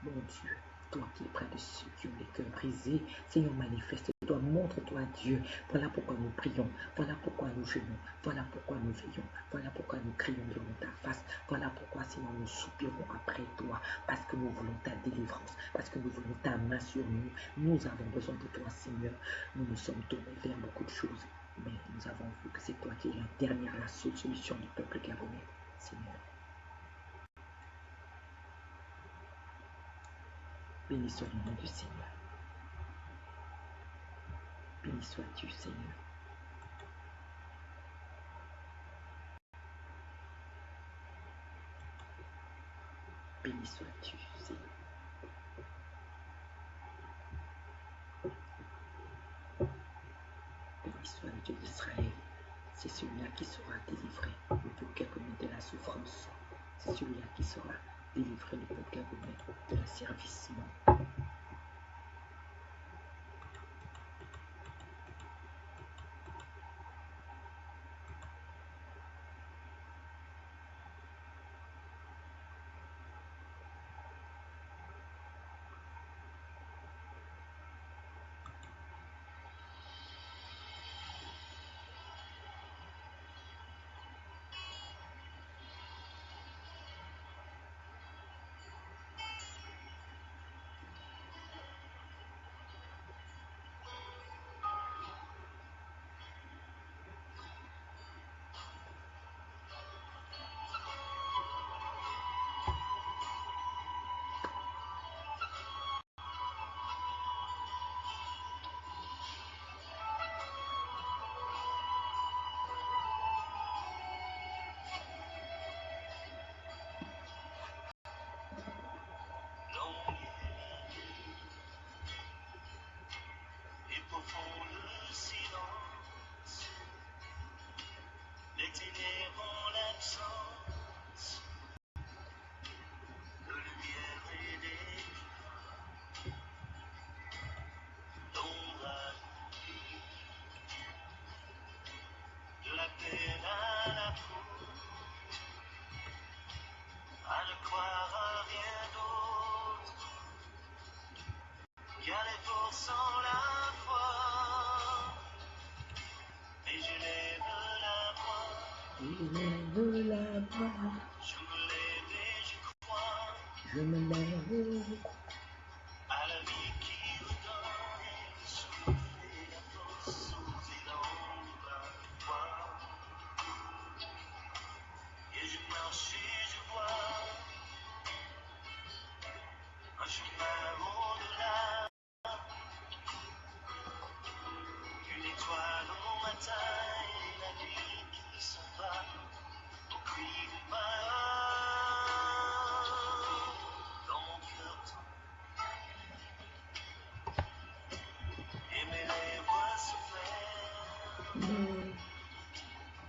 mon Dieu, toi qui es près de ceux qui ont les cœurs brisés, Seigneur, manifeste-toi, montre-toi Dieu. Voilà pourquoi nous prions, voilà pourquoi nous jeûnons, voilà pourquoi nous veillons, voilà pourquoi nous crions devant ta face, voilà pourquoi, Seigneur, nous soupirons après toi, parce que nous voulons ta délivrance, parce que nous voulons ta main sur nous. Nous avons besoin de toi, Seigneur. Nous nous sommes tournés vers beaucoup de choses, mais nous avons vu que c'est toi qui es la dernière, la seule solution du peuple gabonais, Seigneur. Béni soit le nom du Seigneur. Béni sois-tu, Seigneur. Béni sois-tu, Seigneur. Béni soit le Dieu d'Israël. C'est celui-là qui sera délivré, le peuple gabonais de la souffrance. C'est celui-là qui sera délivré, le peuple gabonais de l'asservissement. Je me lève, je crois. À la vie qui redonne le souffle et la force aux élans de ma foi. Et je marche et je vois un chemin au-delà, une étoile au matin et la nuit qui s'en va au cri de ma dans mon cœur et mes lèvres se ferment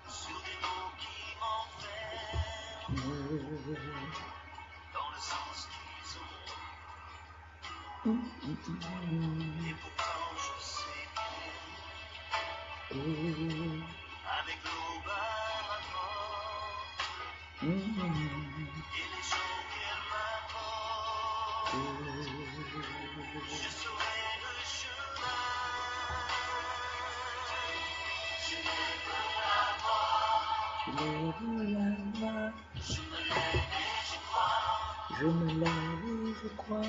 sur des mots qui m'enferment dans le sens qu'ils ont. Et pourtant je sais bien, avec l'aube à ma porte et les jours qu'elle m'apporte, je saurai le chemin. Je lève la voix, Je lève la voix. je me lève et je crois Je me lève et je crois.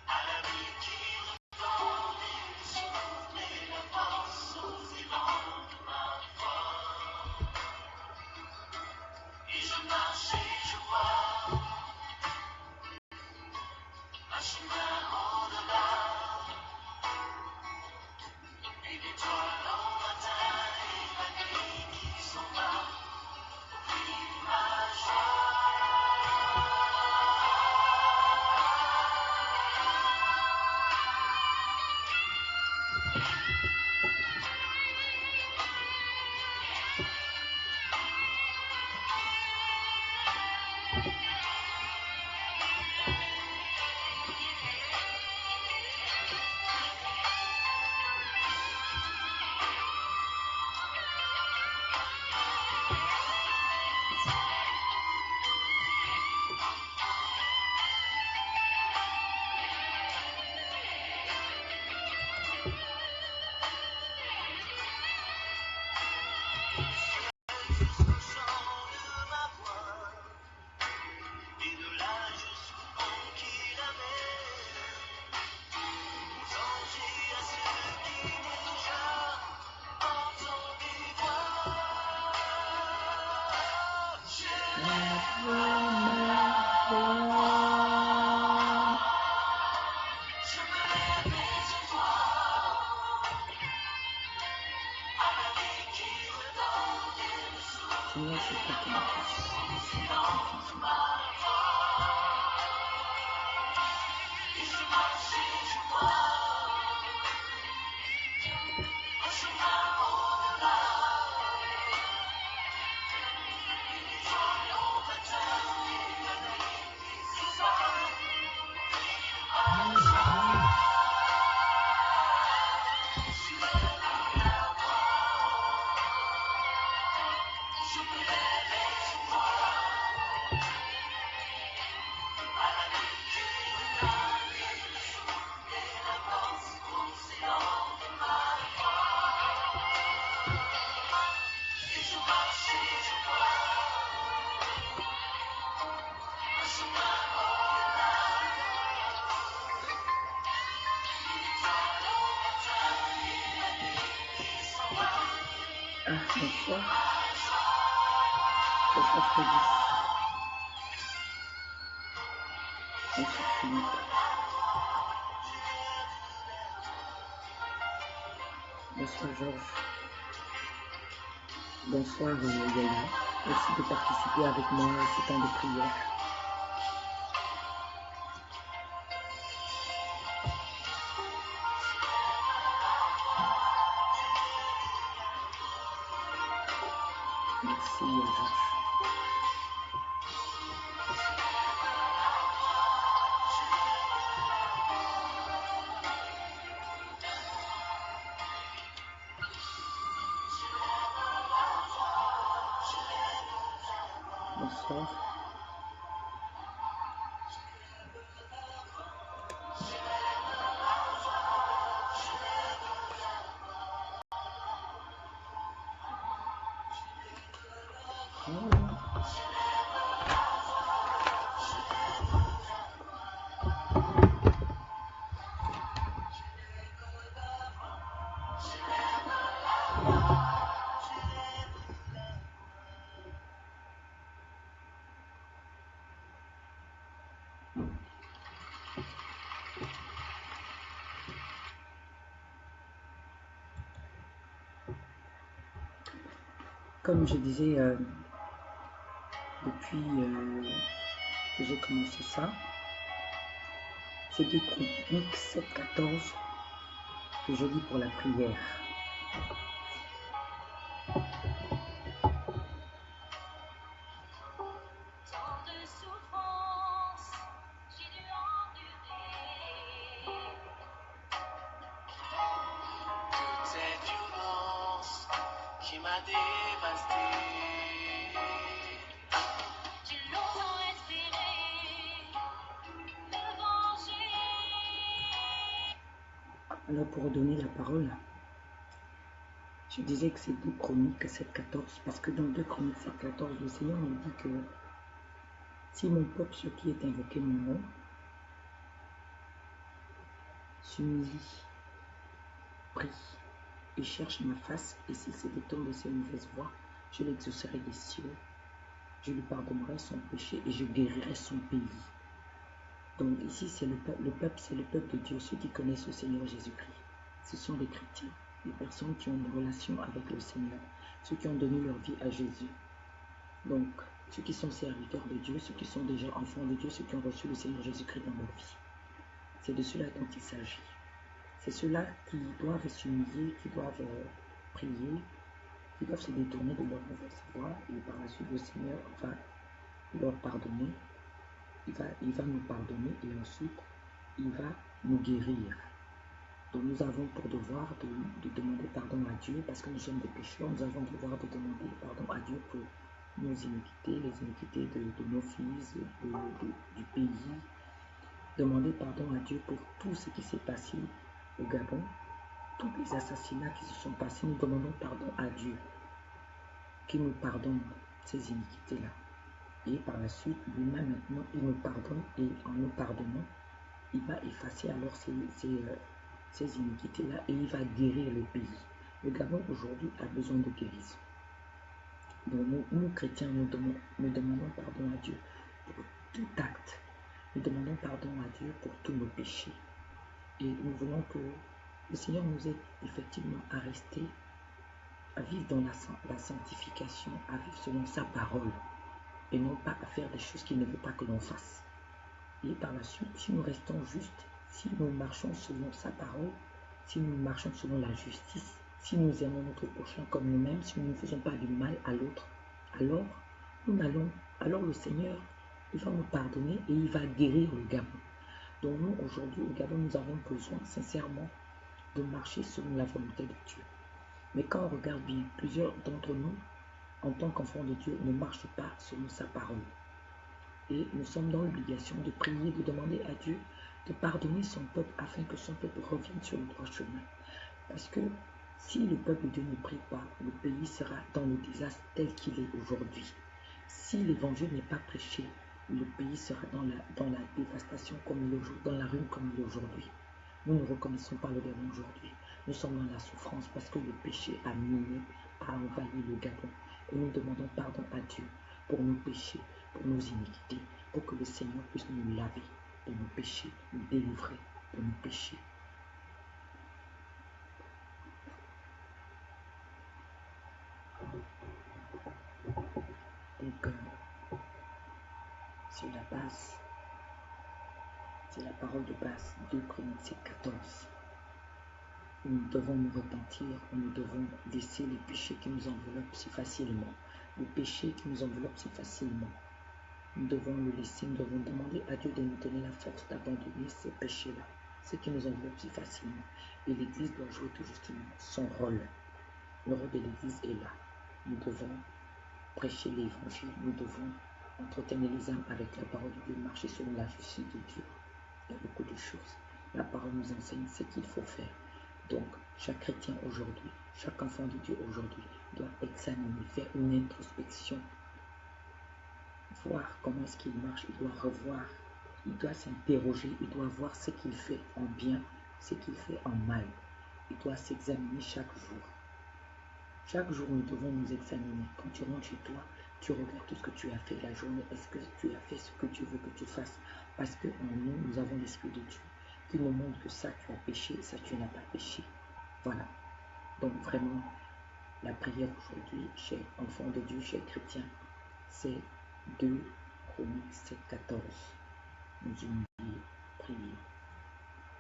à la vie qui redonne le souffle et la force aux élans de ma foi. Et je marche et je vois un chemin au-delà, une étoile au matin et la nuit qui s'en va au cri de ma joie. Jusqu'au chant de ma voix, et de là jusqu'au pont qui l'amène, aux anges et à ceux qui déjà entendent des voix. Je lève ma voix, je me lève et je vois à la vie qui redonne le souffle Seigneur, c'est toi qui me touches. aux élans de ma foi. Et je marche et je vois un chemin au-delà, une étoile au matin et la nuit qui s'en va au cri de ma joie. Je lève la voix, je me lève et je vois à la nuit qui redonne le souffle et la force aux élans de ma foi. Et je marche et je vois un chemin au-delà, une étoile au matin et la nuit qui s'en va Ah, au cri de bonsoir. ma joie. Bonsoir Félix. Bonsoir Philippe. Bonsoir Georges. Bonsoir Yaya. Merci de participer avec moi à ce temps de prière. Merci Georges. Bonsoir. Comme je disais depuis que j'ai commencé ça, c'est 2 Chroniques 7-14 que je lis pour la prière. Tant de souffrances, j'ai dû endurer. Toute cette violence qui m'a dévasté. J'ai longtemps espéré me venger. Alors pour redonner la parole, je disais que c'est 2 Chroniques 7-14 parce que dans 2 Chroniques 7-14, le Seigneur nous dit que si mon peuple, ce qui est invoqué mon nom, s'humilie, prie et cherche ma face, et s'il se détourne de ses mauvaises voies, je l'exaucerai des cieux, je lui pardonnerai son péché et je guérirai son pays. Donc ici, c'est le peuple, c'est le peuple de Dieu, ceux qui connaissent le Seigneur Jésus-Christ. Ce sont les chrétiens, les personnes qui ont une relation avec le Seigneur, ceux qui ont donné leur vie à Jésus. Donc, ceux qui sont serviteurs de Dieu, ceux qui sont déjà enfants de Dieu, ceux qui ont reçu le Seigneur Jésus-Christ dans leur vie. C'est de cela dont il s'agit. C'est ceux-là qui doivent s'humilier, qui doivent prier, qui doivent se détourner de leur mauvaise voie, et par la suite le Seigneur va leur pardonner, il va nous pardonner, et ensuite il va nous guérir. Donc nous avons pour devoir de demander pardon à Dieu, parce que nous sommes des pécheurs, nous avons le devoir de demander pardon à Dieu pour nos iniquités, les iniquités de nos fils, du pays. Demander pardon à Dieu pour tout ce qui s'est passé au Gabon, tous les assassinats qui se sont passés. Nous demandons pardon à Dieu, qui nous pardonne ces iniquités-là. Et par la suite, lui-même maintenant, il nous pardonne, et en nous pardonnant, il va effacer alors ces iniquités-là, et il va guérir le pays. Le Gabon aujourd'hui a besoin de guérison. Donc nous chrétiens, nous demandons pardon à Dieu pour tout acte. Nous demandons pardon à Dieu pour tous nos péchés. Et nous voulons que le Seigneur nous aide effectivement à rester, à vivre dans la sanctification, à vivre selon sa parole, et non pas à faire des choses qu'il ne veut pas que l'on fasse. Et par la suite, si nous restons justes, si nous marchons selon sa parole, si nous marchons selon la justice, si nous aimons notre prochain comme nous-mêmes, si nous ne faisons pas du mal à l'autre, alors le Seigneur, il va nous pardonner et il va guérir le Gabon. Donc nous, aujourd'hui, au Gabon, nous avons besoin sincèrement de marcher selon la volonté de Dieu. Mais quand on regarde bien, plusieurs d'entre nous, en tant qu'enfants de Dieu, ne marchent pas selon sa parole. Et nous sommes dans l'obligation de prier, de demander à Dieu de pardonner son peuple afin que son peuple revienne sur le droit chemin. Parce que si le peuple de Dieu ne prie pas, le pays sera dans le désastre tel qu'il est aujourd'hui. Si l'évangile n'est pas prêché, le pays sera dans la dévastation comme il est aujourd'hui, dans la ruine comme il est aujourd'hui. Nous ne reconnaissons pas le Gabon aujourd'hui. Nous sommes dans la souffrance parce que le péché a miné, a envahi le Gabon. Et nous demandons pardon à Dieu pour nos péchés, pour nos iniquités, pour que le Seigneur puisse nous laver de nos péchés, nous délivrer de nos péchés. Donc, c'est la base, c'est la parole de base, 2 Chroniques 7-14. Nous devons nous repentir, nous devons laisser les péchés qui nous enveloppent si facilement, le péché qui nous enveloppe si facilement. Nous devons le laisser, nous devons demander à Dieu de nous donner la force d'abandonner ces péchés-là, ce qui nous enveloppe si facilement. Et l'Église doit jouer tout justement son rôle. Le rôle de l'Église est là. Nous devons prêcher l'Évangile, nous devons entretenir les âmes avec la parole de Dieu, marcher selon la justice de Dieu. Il y a beaucoup de choses. La parole nous enseigne ce qu'il faut faire. Donc, chaque chrétien aujourd'hui, chaque enfant de Dieu aujourd'hui doit examiner, faire une introspection, voir comment est-ce qu'il marche, il doit revoir, il doit s'interroger, il doit voir ce qu'il fait en bien, ce qu'il fait en mal. Il doit s'examiner chaque jour. Chaque jour, nous devons nous examiner. Quand tu rentres chez toi, tu regardes tout ce que tu as fait la journée. Est-ce que tu as fait ce que tu veux que tu fasses? Parce qu'en nous, nous avons l'Esprit de Dieu qui nous montre que ça, tu as péché, ça, tu n'as pas péché. Voilà. Donc vraiment, La prière aujourd'hui, chers enfants de Dieu, chers chrétiens, c'est 2 Chroniques 7,14. Nous humilier, prier.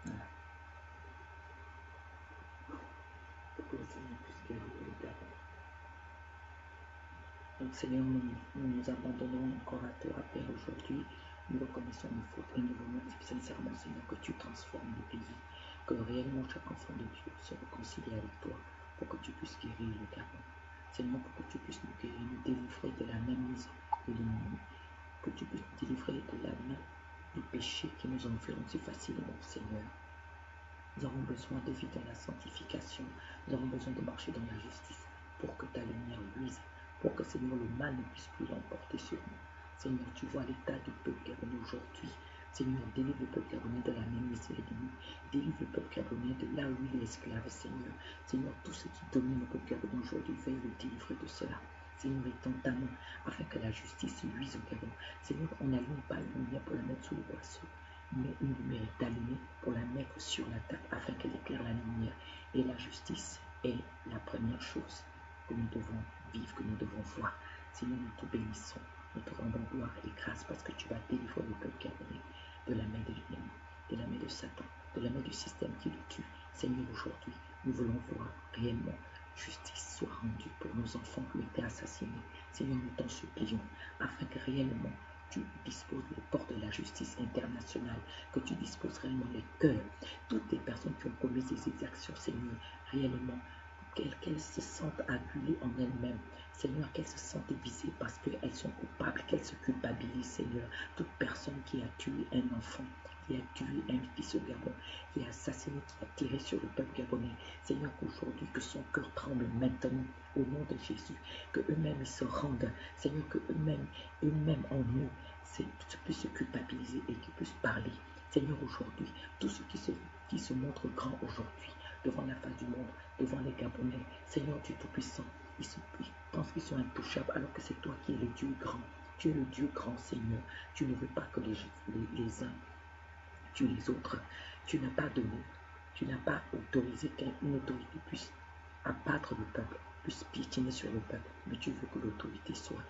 Voilà. Pour que le Seigneur puisse guérir le Gabon. Donc Seigneur, nous abandonnons encore à toi, Père, aujourd'hui. Nous reconnaissons nos fautes et nous voulons sincèrement, Seigneur, que tu transformes le pays, que réellement chaque enfant de Dieu se réconcilie avec toi pour que tu puisses guérir le Gabon. Seigneur, pour que tu puisses nous guérir, nous délivrer de la mainmise de l'ennemi, que tu puisses nous délivrer de la main du péché qui nous environne si facilement, Seigneur. Nous avons besoin de vivre dans la sanctification, nous avons besoin de marcher dans la justice pour que ta lumière luise, pour que, Seigneur, le mal ne puisse plus l'emporter sur nous. Seigneur, tu vois l'état du peuple gabonais aujourd'hui. Seigneur, délivre le peuple gabonais de la mainmise de l'ennemi. Délivre le peuple gabonais de là où il est esclave, Seigneur. Seigneur, tout ce qui domine le peuple gabonais aujourd'hui, veuille le délivrer de cela. Seigneur, étends ta main afin que la justice luise au Gabon. Seigneur, on n'allume pas une lumière pour la mettre sous le boisseau, mais une lumière est allumée pour la mettre sur la table afin qu'elle éclaire la lumière. Et la justice est la première chose que nous devons vivre, que nous devons voir. Seigneur, nous te bénissons, nous te rendons gloire et grâce parce que tu vas délivrer le peuple gabonais de la main de l'ennemi, de la main de Satan, de la main du système qui le tue. Seigneur, aujourd'hui, nous voulons voir réellement justice soit rendue pour nos enfants qui ont été assassinés. Seigneur, nous t'en supplions afin que réellement tu disposes les portes de la justice internationale, que tu disposes réellement les cœurs, toutes les personnes qui ont commis ces exactions, Seigneur, réellement, qu'elles se sentent acculées en elles-mêmes, Seigneur, qu'elles se sentent visées parce qu'elles sont coupables, qu'elles se culpabilisent, Seigneur, toute personne qui a tué un enfant, qui a tué un fils au Gabon, qui a assassiné, qui a tiré sur le peuple gabonais, Seigneur, qu'aujourd'hui, que son cœur tremble maintenant, au nom de Jésus, que eux-mêmes ils se rendent, Seigneur, que eux-mêmes en nous, puissent se culpabiliser et qu'ils puissent parler. Seigneur, aujourd'hui, tous ceux qui se montrent grands aujourd'hui, devant la face du monde, devant les Gabonais, Seigneur Dieu Tout-Puissant, ils pensent qu'ils sont intouchables alors que c'est toi qui es le Dieu grand. Tu es le Dieu grand, Seigneur. Tu ne veux pas que les uns tuent les autres. Tu n'as pas donné, tu n'as pas autorisé qu'une autorité puisse abattre le peuple, puisse piétiner sur le peuple, mais tu veux que l'autorité soit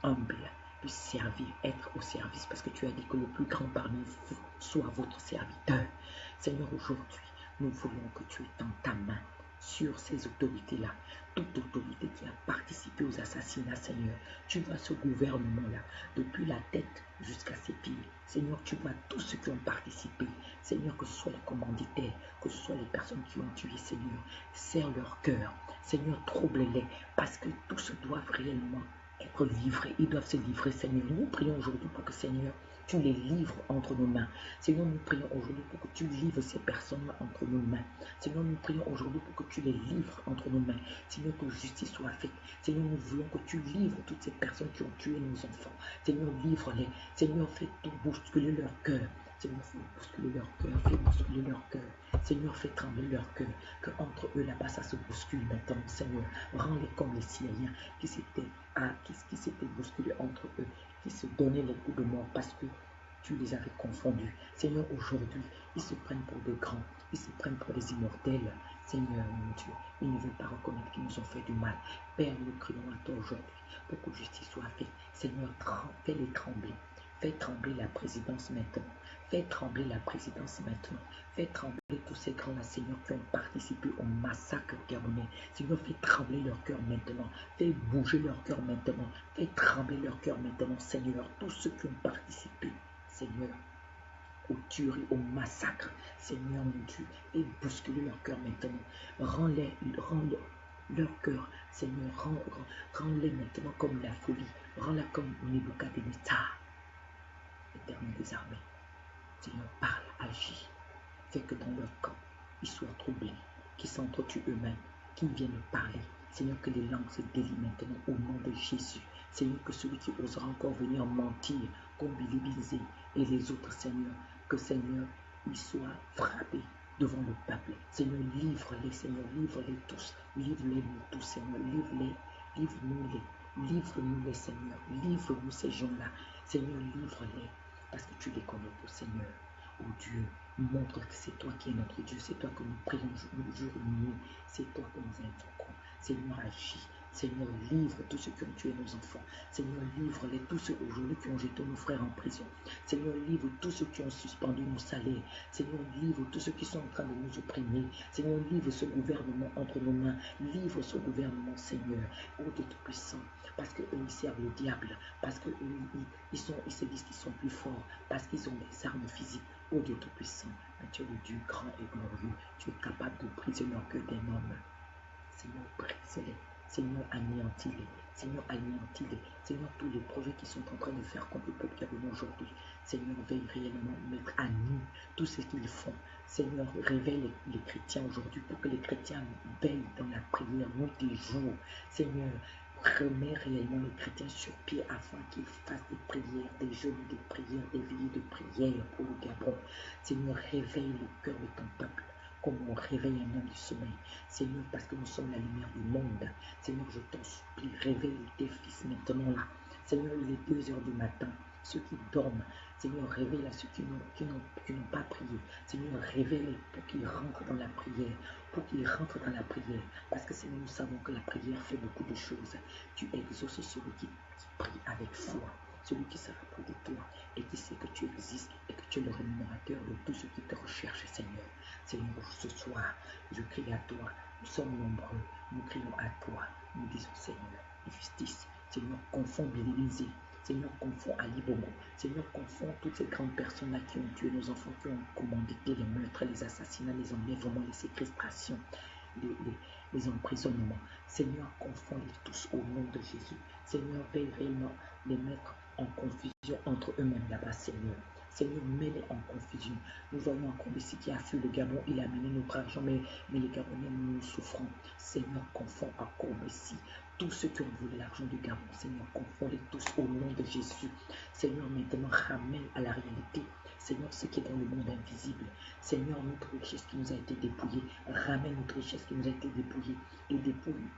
humble, puisse servir, être au service, parce que tu as dit que le plus grand parmi vous soit votre serviteur. Seigneur, aujourd'hui, nous voulons que tu étends ta main sur ces autorités-là, toute autorité qui a participé aux assassinats, Seigneur. Tu vois ce gouvernement-là, depuis la tête jusqu'à ses pieds. Seigneur, tu vois tous ceux qui ont participé. Seigneur, que ce soit les commanditaires, que ce soit les personnes qui ont tué, Seigneur, serre leur cœur. Seigneur, trouble-les, parce que tous doivent réellement être livrés. Ils doivent se livrer, Seigneur. Nous prions aujourd'hui pour que, Seigneur, tu les livres entre nos mains. Seigneur, nous prions aujourd'hui pour que tu livres ces personnes-là entre nos mains. Seigneur, nous prions aujourd'hui pour que tu les livres entre nos mains. Seigneur, que justice soit faite. Seigneur, nous voulons que tu livres toutes ces personnes qui ont tué nos enfants. Seigneur, livre-les. Seigneur, fais tout bousculer leur cœur. Seigneur, fais bousculer leur cœur. Fais bousculer leur cœur. Seigneur, fais trembler leur cœur. Que entre eux là-bas, ça se bouscule maintenant, Seigneur. Rends-les comme les Syriens qui s'étaient bousculés entre eux, qui se donnaient les coups de mort parce que tu les avais confondus. Seigneur, aujourd'hui, ils se prennent pour des grands, ils se prennent pour des immortels. Seigneur, mon Dieu, ils ne veulent pas reconnaître qu'ils nous ont fait du mal. Père, nous crions à toi aujourd'hui pour que justice soit faite. Seigneur, fais-les trembler. Fais trembler la présidence maintenant. Fais trembler la présidence maintenant. Fais trembler tous ces grands-là, Seigneur, qui ont participé au massacre gabonais. Seigneur, fais trembler leur cœur maintenant. Fais bouger leur cœur maintenant. Fais trembler leur cœur maintenant, Seigneur. Tous ceux qui ont participé, Seigneur, aux tueries, au massacre, Seigneur mon Dieu, et bousculer leur cœur maintenant. Rends leur cœur, Seigneur, rends-les maintenant comme la folie. Rends-la comme Nebuchadnezzar, Éternel des armées. Seigneur, parle, agis. Fais que dans leur camp, ils soient troublés, qu'ils s'entretuent eux-mêmes, qu'ils viennent parler. Seigneur, que les langues se délient maintenant au nom de Jésus. Seigneur, que celui qui osera encore venir mentir, comme Billy et les autres, Seigneur, que Seigneur, ils soient frappés devant le peuple. Seigneur, livre-les, Seigneur, livre-les tous. Livre-les nous tous, Seigneur, livre-nous-les, Seigneur. Livre-nous ces gens-là. Seigneur, livre-les, parce que tu les connais tous, Seigneur. Oh Dieu, montre que c'est toi qui es notre Dieu, c'est toi que nous prions jour et nuit, c'est toi que nous invoquons. Seigneur, agis. Seigneur, livre tous ceux qui ont tué nos enfants. Seigneur, livre-les, tous ceux aujourd'hui qui ont jeté nos frères en prison. Seigneur, livre tous ceux qui ont suspendu nos salaires. Seigneur, livre tous ceux qui sont en train de nous opprimer. Seigneur, livre ce gouvernement entre nos mains. Livre ce gouvernement, Seigneur, ô Dieu Tout-Puissant. Parce qu'eux, ils servent le diable. Parce qu'eux, ils se disent qu'ils sont plus forts. Parce qu'ils ont des armes physiques. Ô Dieu Tout-Puissant, tu es le Dieu grand et glorieux. Tu es capable de briser l'orgueil d'un homme. Seigneur, brise-les. Seigneur, anéantis-les. Seigneur, anéantis-les. Seigneur, tous les projets qui sont en train de faire contre le peuple gabonais aujourd'hui. Seigneur, veille réellement mettre à nu tout ce qu'ils font. Seigneur, réveille les chrétiens aujourd'hui pour que les chrétiens veillent dans la prière nuit et jour. Seigneur, remets réellement les chrétiens sur pied afin qu'ils fassent des prières, des jeûnes de prière, des veillées de prière pour le Gabon. Seigneur, réveille le cœur de ton peuple comme on réveille un homme du sommeil. Seigneur, parce que nous sommes la lumière du monde. Seigneur, je t'en supplie, réveille tes fils maintenant là. Seigneur, il est 2 heures du matin. Ceux qui dorment, Seigneur, réveille à ceux qui n'ont pas prié. Seigneur, réveille pour qu'ils rentrent dans la prière. Pour qu'ils rentrent dans la prière. Parce que Seigneur, nous savons que la prière fait beaucoup de choses. Tu exauces celui qui prie avec foi. Celui qui se rappelle de toi et qui sait que tu existes et que tu es le rémunérateur de tous ceux qui te recherchent, Seigneur. Seigneur, ce soir, je crie à toi. Nous sommes nombreux. Nous crions à toi. Nous disons, Seigneur, justice. Seigneur, confonds Bélénisé. Seigneur, confonds Ali Bongo. Seigneur, confonds toutes ces grandes personnes-là qui ont tué nos enfants, qui ont commandité les meurtres, les assassinats, les enlèvements, les séquestrations, les emprisonnements. Seigneur, confonds-les tous au nom de Jésus. Seigneur, veille réellement les mettre en confusion entre eux-mêmes là-bas, Seigneur. Seigneur, mets-les en confusion. Nous voyons encore ici qui a fui le Gabon, il a mené notre argent, mais les Gabonais, nous souffrons. Seigneur, confonds encore ici tous ceux qui ont volé l'argent du Gabon. Seigneur, confonds-les tous au nom de Jésus. Seigneur, maintenant, ramène à la réalité. Seigneur, ce qui est dans le monde invisible. Seigneur, notre richesse qui nous a été dépouillée, ramène notre richesse qui nous a été dépouillée et dépouille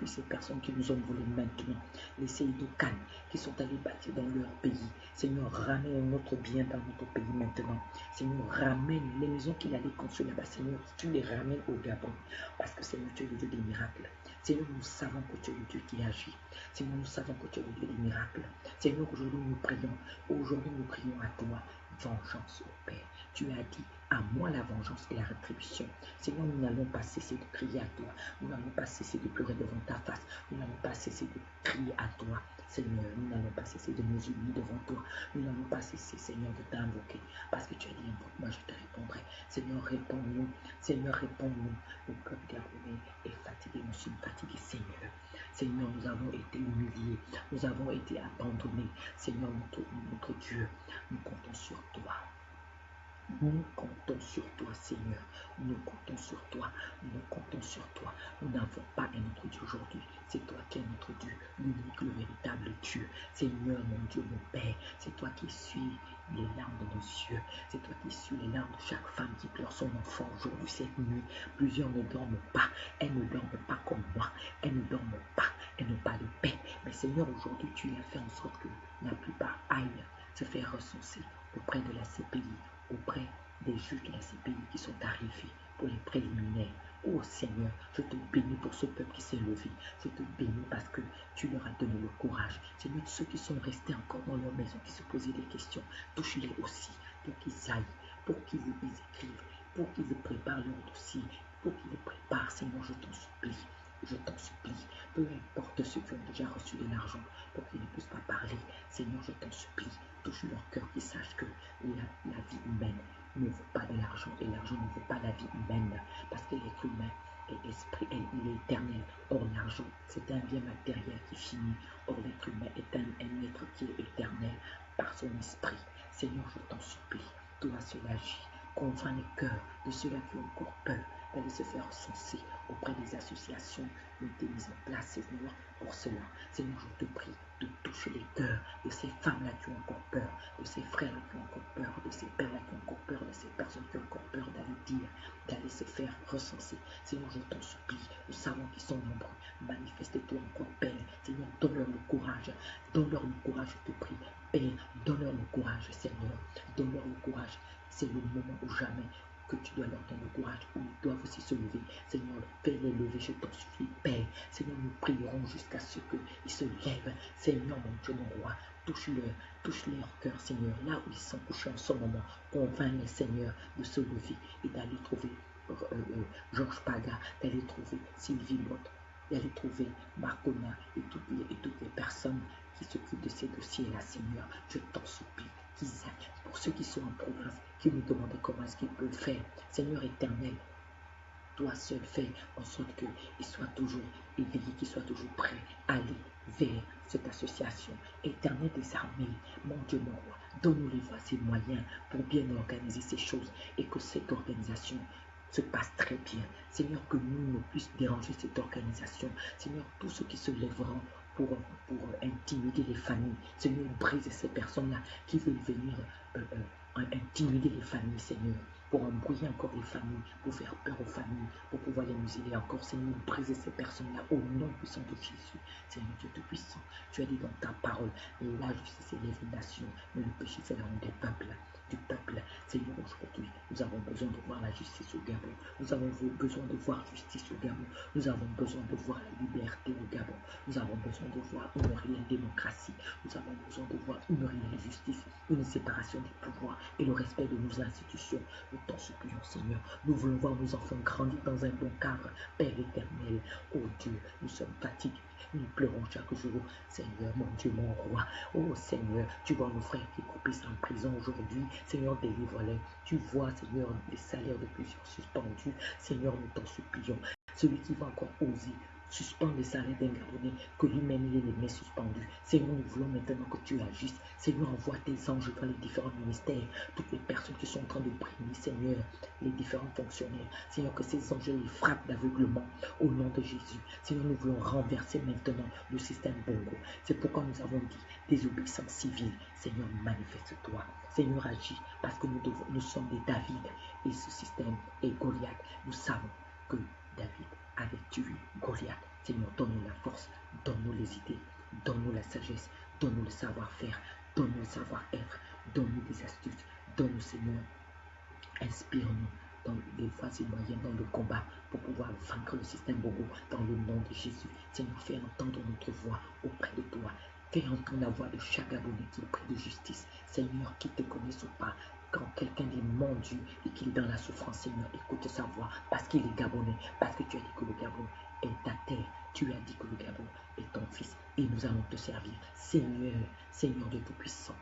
ces personnes qui nous ont volé maintenant. Les Seydoukan qui sont allés bâtir dans leur pays. Seigneur, ramène notre bien dans notre pays maintenant. Seigneur, ramène les maisons qu'il allait construire là-bas. Seigneur, tu les ramènes au Gabon. Parce que Seigneur, tu es le Dieu des miracles. Seigneur, nous savons que tu es le Dieu qui agit. Seigneur, nous savons que tu es le Dieu des miracles. Seigneur, aujourd'hui nous prions. Aujourd'hui nous crions à toi. Vengeance au Père. Tu as dit, à moi la vengeance et la rétribution. Seigneur, nous n'allons pas cesser de crier à toi. Nous n'allons pas cesser de pleurer devant ta face. Nous n'allons pas cesser de crier à toi. Seigneur, nous n'allons pas cesser de nous unir devant toi. Nous n'allons pas cesser, Seigneur, de t'invoquer. Parce que tu as dit, invoque-moi, je te répondrai. Seigneur, réponds-nous. Seigneur, réponds-nous. Le peuple gabonais est fatigué. Nous sommes fatigués, Seigneur. Seigneur, nous avons été humiliés. Nous avons été abandonnés. Seigneur, notre Dieu, nous comptons sur toi. Nous comptons sur toi, Seigneur. Nous comptons sur toi. Nous comptons sur toi. Nous n'avons pas un autre Dieu aujourd'hui. C'est toi qui es notre Dieu, l'unique, le véritable Dieu. Seigneur, mon Dieu, mon Père, c'est toi qui suis les larmes de nos yeux. C'est toi qui suis les larmes de chaque femme qui pleure son enfant aujourd'hui, cette nuit. Plusieurs ne dorment pas. Elles ne dorment pas comme moi. Elles ne dorment pas. Elles n'ont pas de paix. Mais Seigneur, aujourd'hui, tu as fait en sorte que la plupart aillent se faire recenser auprès de la CPI, auprès des juges de la CPI qui sont arrivés pour les préliminaires. Oh Seigneur, je te bénis pour ce peuple qui s'est levé. Je te bénis parce que tu leur as donné le courage. Seigneur, ceux qui sont restés encore dans leur maison, qui se posaient des questions, touche-les aussi pour qu'ils aillent, pour qu'ils écrivent, pour qu'ils préparent leur dossier, pour qu'ils préparent. Seigneur, je t'en supplie. Je t'en supplie, peu importe ceux qui ont déjà reçu de l'argent pour qu'ils ne puissent pas parler. Seigneur, je t'en supplie, touche leur cœur, qu'ils sachent que la vie humaine ne vaut pas de l'argent et l'argent ne vaut pas la vie humaine parce que l'être humain est esprit, il est éternel. Or, l'argent, c'est un bien matériel qui finit. Or, l'être humain est un être qui est éternel par son esprit. Seigneur, je t'en supplie, toi seul agis. Convainc les cœurs de ceux-là qui ont encore peur d'aller se faire recenser auprès des associations qui ont été mises en place, Seigneur, pour cela. Seigneur, je te prie de toucher les cœurs de ces femmes-là qui ont encore peur, de ces frères-là qui ont encore peur, de ces pères-là qui ont encore peur, de ces personnes qui ont encore peur d'aller dire, d'aller se faire recenser. Seigneur, je t'en supplie, nous savons qu'ils sont nombreux. Manifeste-toi encore, Père. Seigneur, donne-leur le courage. Donne-leur le courage, je te prie. Père, donne-leur le courage, Seigneur. Donne-leur le courage. C'est le moment ou jamais. que tu dois leur donner le courage, où ils doivent aussi se lever. Seigneur, fais-les lever, je t'en supplie, Père. Seigneur, nous prierons jusqu'à ce qu'ils se lèvent. Seigneur, mon Dieu, mon roi, touche leur cœur, Seigneur, là où ils sont couchés en ce moment. Convainc-les, Seigneur, de se lever et d'aller trouver Georges Paga, d'aller trouver Sylvie Mott, d'aller trouver Marcona et toutes les personnes qui s'occupent de ces dossiers-là, Seigneur. Je t'en supplie qu'ils aillent. Pour ceux qui sont en province, qui nous demandent comment est-ce qu'ils peuvent faire, Seigneur éternel, toi seul fais en sorte qu'ils soient toujours éveillés, qu'ils soient toujours prêts à aller vers cette association. Éternel des armées, mon Dieu, mon roi, donne-nous les voies et moyens pour bien organiser ces choses et que cette organisation se passe très bien. Seigneur, que nous ne puissions déranger cette organisation. Seigneur, tous ceux qui se lèveront pour intimider les familles, Seigneur, brise ces personnes-là qui veulent venir intimider les familles, Seigneur, pour embrouiller encore les familles, pour faire peur aux familles, pour pouvoir les museler encore. Seigneur, briser ces personnes-là au nom puissant de Jésus. Seigneur Dieu Tout-Puissant, tu as dit dans ta parole, la justice élève une nation, mais le péché c'est la honte des peuples. Du peuple, Seigneur, aujourd'hui, nous avons besoin de voir la justice au Gabon. Nous avons besoin de voir justice au Gabon. Nous avons besoin de voir la liberté au Gabon. Nous avons besoin de voir une réelle démocratie. Nous avons besoin de voir une réelle justice, une séparation des pouvoirs et le respect de nos institutions. Nous t'en supplions, Seigneur. Nous voulons voir nos enfants grandir dans un bon cadre. Père éternel, oh Dieu, nous sommes fatigués. Nous pleurons chaque jour. Seigneur, mon Dieu, mon roi. Oh Seigneur, tu vois nos frères qui croupissent en prison aujourd'hui. Seigneur, délivre-les. Tu vois, Seigneur, les salaires de plusieurs suspendus. Seigneur, nous t'en supplions. Celui qui va encore oser suspendre les salaires d'un Gabonais, que lui-même il ait les mains suspendues. Seigneur, nous voulons maintenant que tu agisses. Seigneur, envoie tes anges dans les différents ministères, toutes les personnes qui sont en train de prier, Seigneur, les différents fonctionnaires. Seigneur, que ces anges les frappent d'aveuglement au nom de Jésus. Seigneur, nous voulons renverser maintenant le système Bongo. C'est pourquoi nous avons dit désobéissance civile. Seigneur, manifeste-toi. Seigneur, agis parce que nous sommes des David et ce système est Goliath. Nous savons que David avait tué Goliath. Seigneur, donne-nous la force, donne-nous les idées, donne-nous la sagesse, donne-nous le savoir-faire, donne-nous le savoir-être, donne-nous des astuces, donne-nous, Seigneur, inspire-nous dans les voies et moyens dans le combat pour pouvoir vaincre le système Bongo dans le nom de Jésus. Seigneur, fais entendre notre voix auprès de toi. Fais entendre la voix de chaque Gabonais qui est près de justice. Seigneur, qui te connaisse ou pas, quand quelqu'un dit mon Dieu et qu'il est dans la souffrance, Seigneur, écoute sa voix parce qu'il est Gabonais, parce que tu as dit que le Gabon est ta terre. Tu as dit que le Gabon est ton fils et nous allons te servir. Seigneur, Seigneur de Tout-Puissant,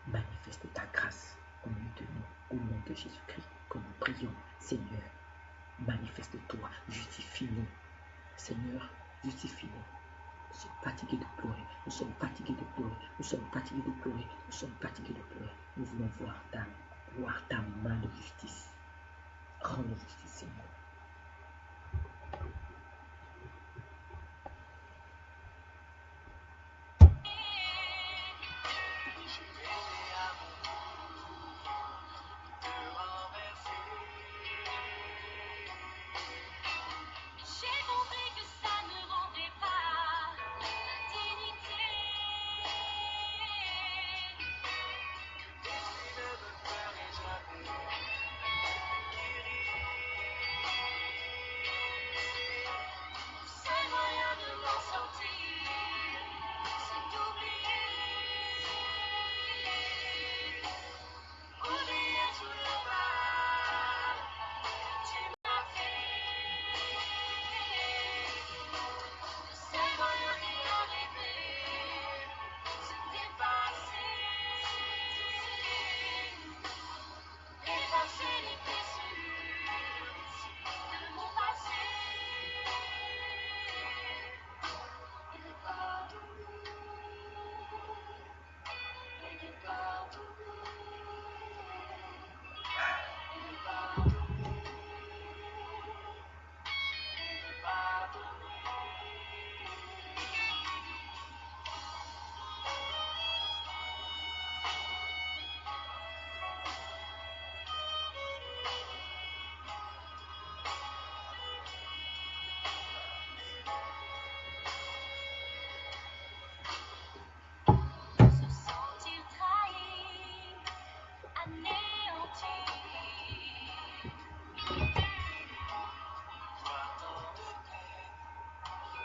manifeste ta grâce au milieu de nous, au nom de Jésus-Christ, que nous prions. Seigneur, manifeste-toi, justifie-nous. Seigneur, justifie-nous. Nous sommes fatigués de pleurer, nous sommes fatigués de pleurer, nous sommes fatigués de pleurer, nous sommes fatigués de pleurer. Nous voulons voir ta main de justice. Rends-nous justice, Seigneur.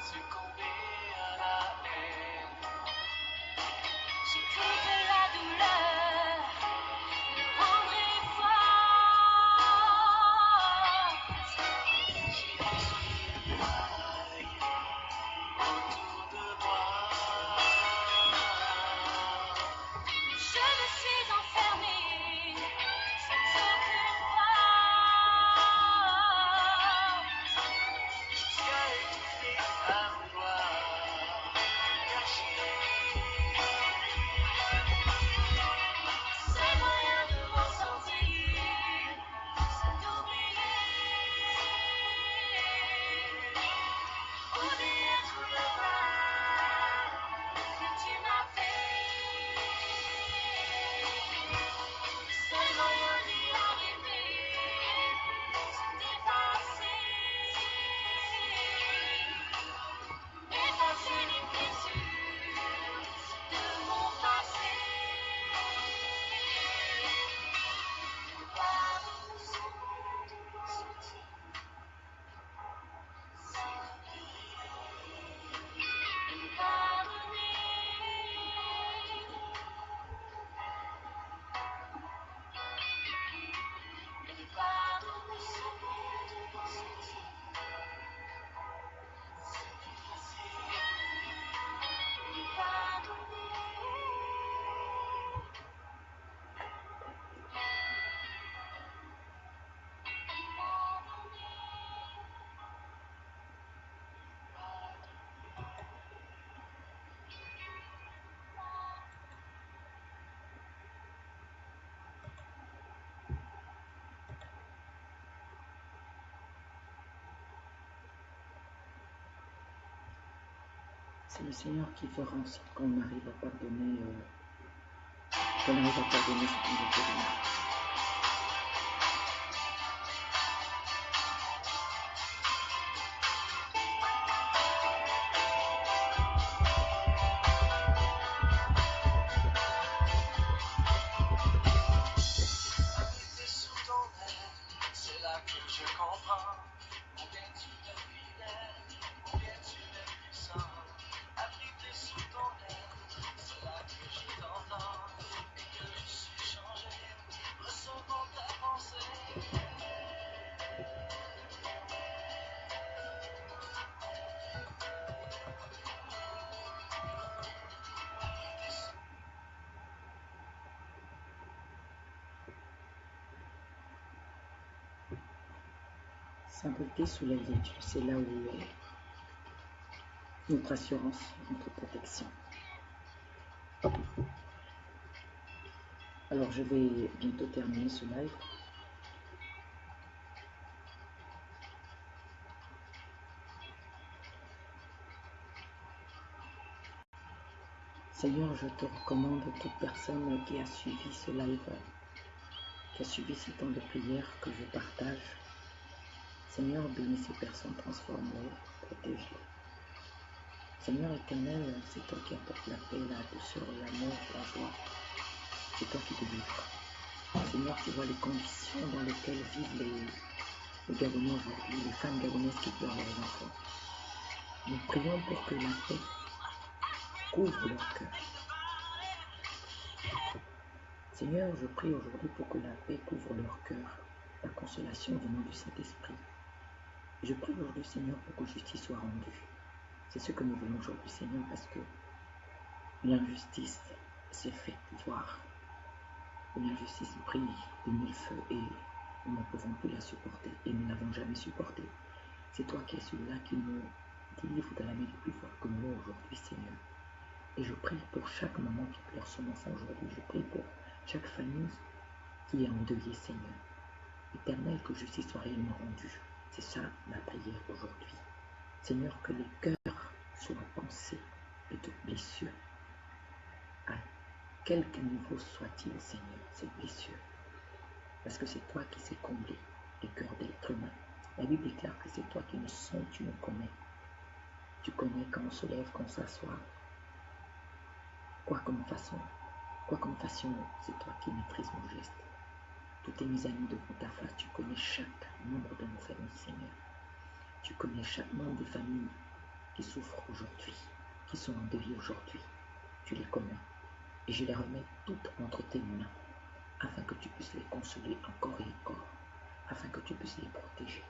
succomber à la haine. J'ai cru que la douleur me rendrait forte. J'ai vu pareil autour de moi. Je me suis enfermée sans aucune porte. Jusqu'à étouffer à vouloir cacher. C'est moyen de m'en sortir, c'est d'oublier. Oublier tout le mal que tu m'as fait. C'est moyen d'y arriver, c'est d'effacer. Effacer les blessures de mon passé. Pardon, C'est le Seigneur qui fera en sorte qu'on arrive à pardonner, ce qu'on nous a fait. Abrité sous ton aile, c'est là que je comprends combien tu es fidèle, combien tu es puissant. Abrité sous ton aile, c'est là que je t'entends et que je suis changé, recevant ta pensée. S'abriter sous l'aile de Dieu, c'est là où est notre assurance, notre protection. Alors je vais bientôt terminer ce live. Seigneur, je te recommande toute personne qui a suivi ce live, qui a suivi ce temps de prière que je partage. Seigneur, bénis ces personnes, transforme-les, protège-les. Seigneur éternel, c'est toi qui apportes la paix, la douceur, l'amour, la joie. C'est toi qui délivres. Seigneur, tu vois les conditions dans lesquelles vivent les Gabonais aujourd'hui, les femmes gabonaises qui pleurent leurs enfants. Nous prions pour que la paix couvre leur cœur. Seigneur, je prie aujourd'hui pour que la paix couvre leur cœur, la consolation venant du Saint-Esprit. Je prie aujourd'hui, Seigneur, pour que justice soit rendue. C'est ce que nous voulons aujourd'hui, Seigneur, parce que l'injustice s'est faite voir. L'injustice brille de mille feux et nous ne pouvons plus la supporter et nous n'avons jamais supporté. C'est toi qui es celui-là qui nous délivre de la main du plus fort que nous aujourd'hui, Seigneur. Et je prie pour chaque maman qui pleure son enfant aujourd'hui. Je prie pour chaque famille qui est endeuillée, Seigneur. Éternel, que justice soit réellement rendue. C'est ça ma prière aujourd'hui. Seigneur, que les cœurs soient pansés de toute blessure. À quelque niveau soit-il, Seigneur, cette blessure. Parce que c'est toi qui sais combler les cœurs d'êtres humains. La Bible déclare que c'est toi qui nous sens, tu nous connais. Tu connais quand on se lève, quand on s'assoit. Quoi que nous fassions, c'est toi qui maîtrises nos gestes. Tout est mis à nu devant ta face. Tu connais chaque membre de nos familles, Seigneur. Tu connais chaque membre des familles qui souffrent aujourd'hui, qui sont en deuil aujourd'hui. Tu les connais et je les remets toutes entre tes mains afin que tu puisses les consoler encore et encore, afin que tu puisses les protéger.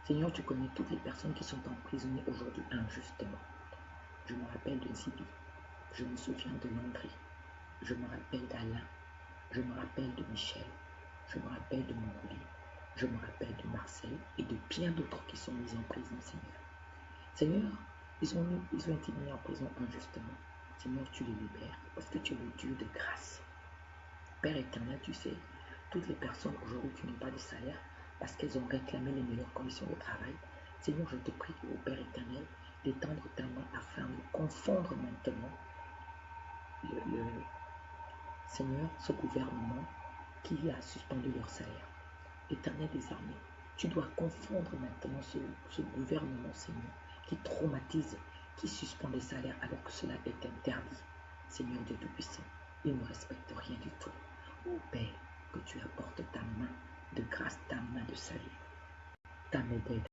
Seigneur, tu connais toutes les personnes qui sont emprisonnées aujourd'hui injustement. Je me rappelle de Zibi, je me souviens de Landry, je me rappelle d'Alain, je me rappelle de Michel, je me rappelle de Mongolie, je me rappelle de Marcel et de bien d'autres qui sont mis en prison, Seigneur. Seigneur, ils ont été mis en prison injustement. Seigneur, tu les libères parce que tu es le Dieu de grâce. Père éternel, tu sais, toutes les personnes aujourd'hui qui n'ont pas de salaire parce qu'elles ont réclamé les meilleures conditions de travail. Seigneur, je te prie, au Père éternel, d'étendre ta main afin de confondre maintenant Seigneur, ce gouvernement qui a suspendu leur salaire. Éternel des armées, tu dois confondre maintenant ce gouvernement, Seigneur, qui traumatise, qui suspend les salaires alors que cela est interdit. Seigneur Dieu Tout-Puissant, il ne respecte rien du tout. Ô Père, que tu apportes ta main de grâce, ta main de salut, ta main d'aide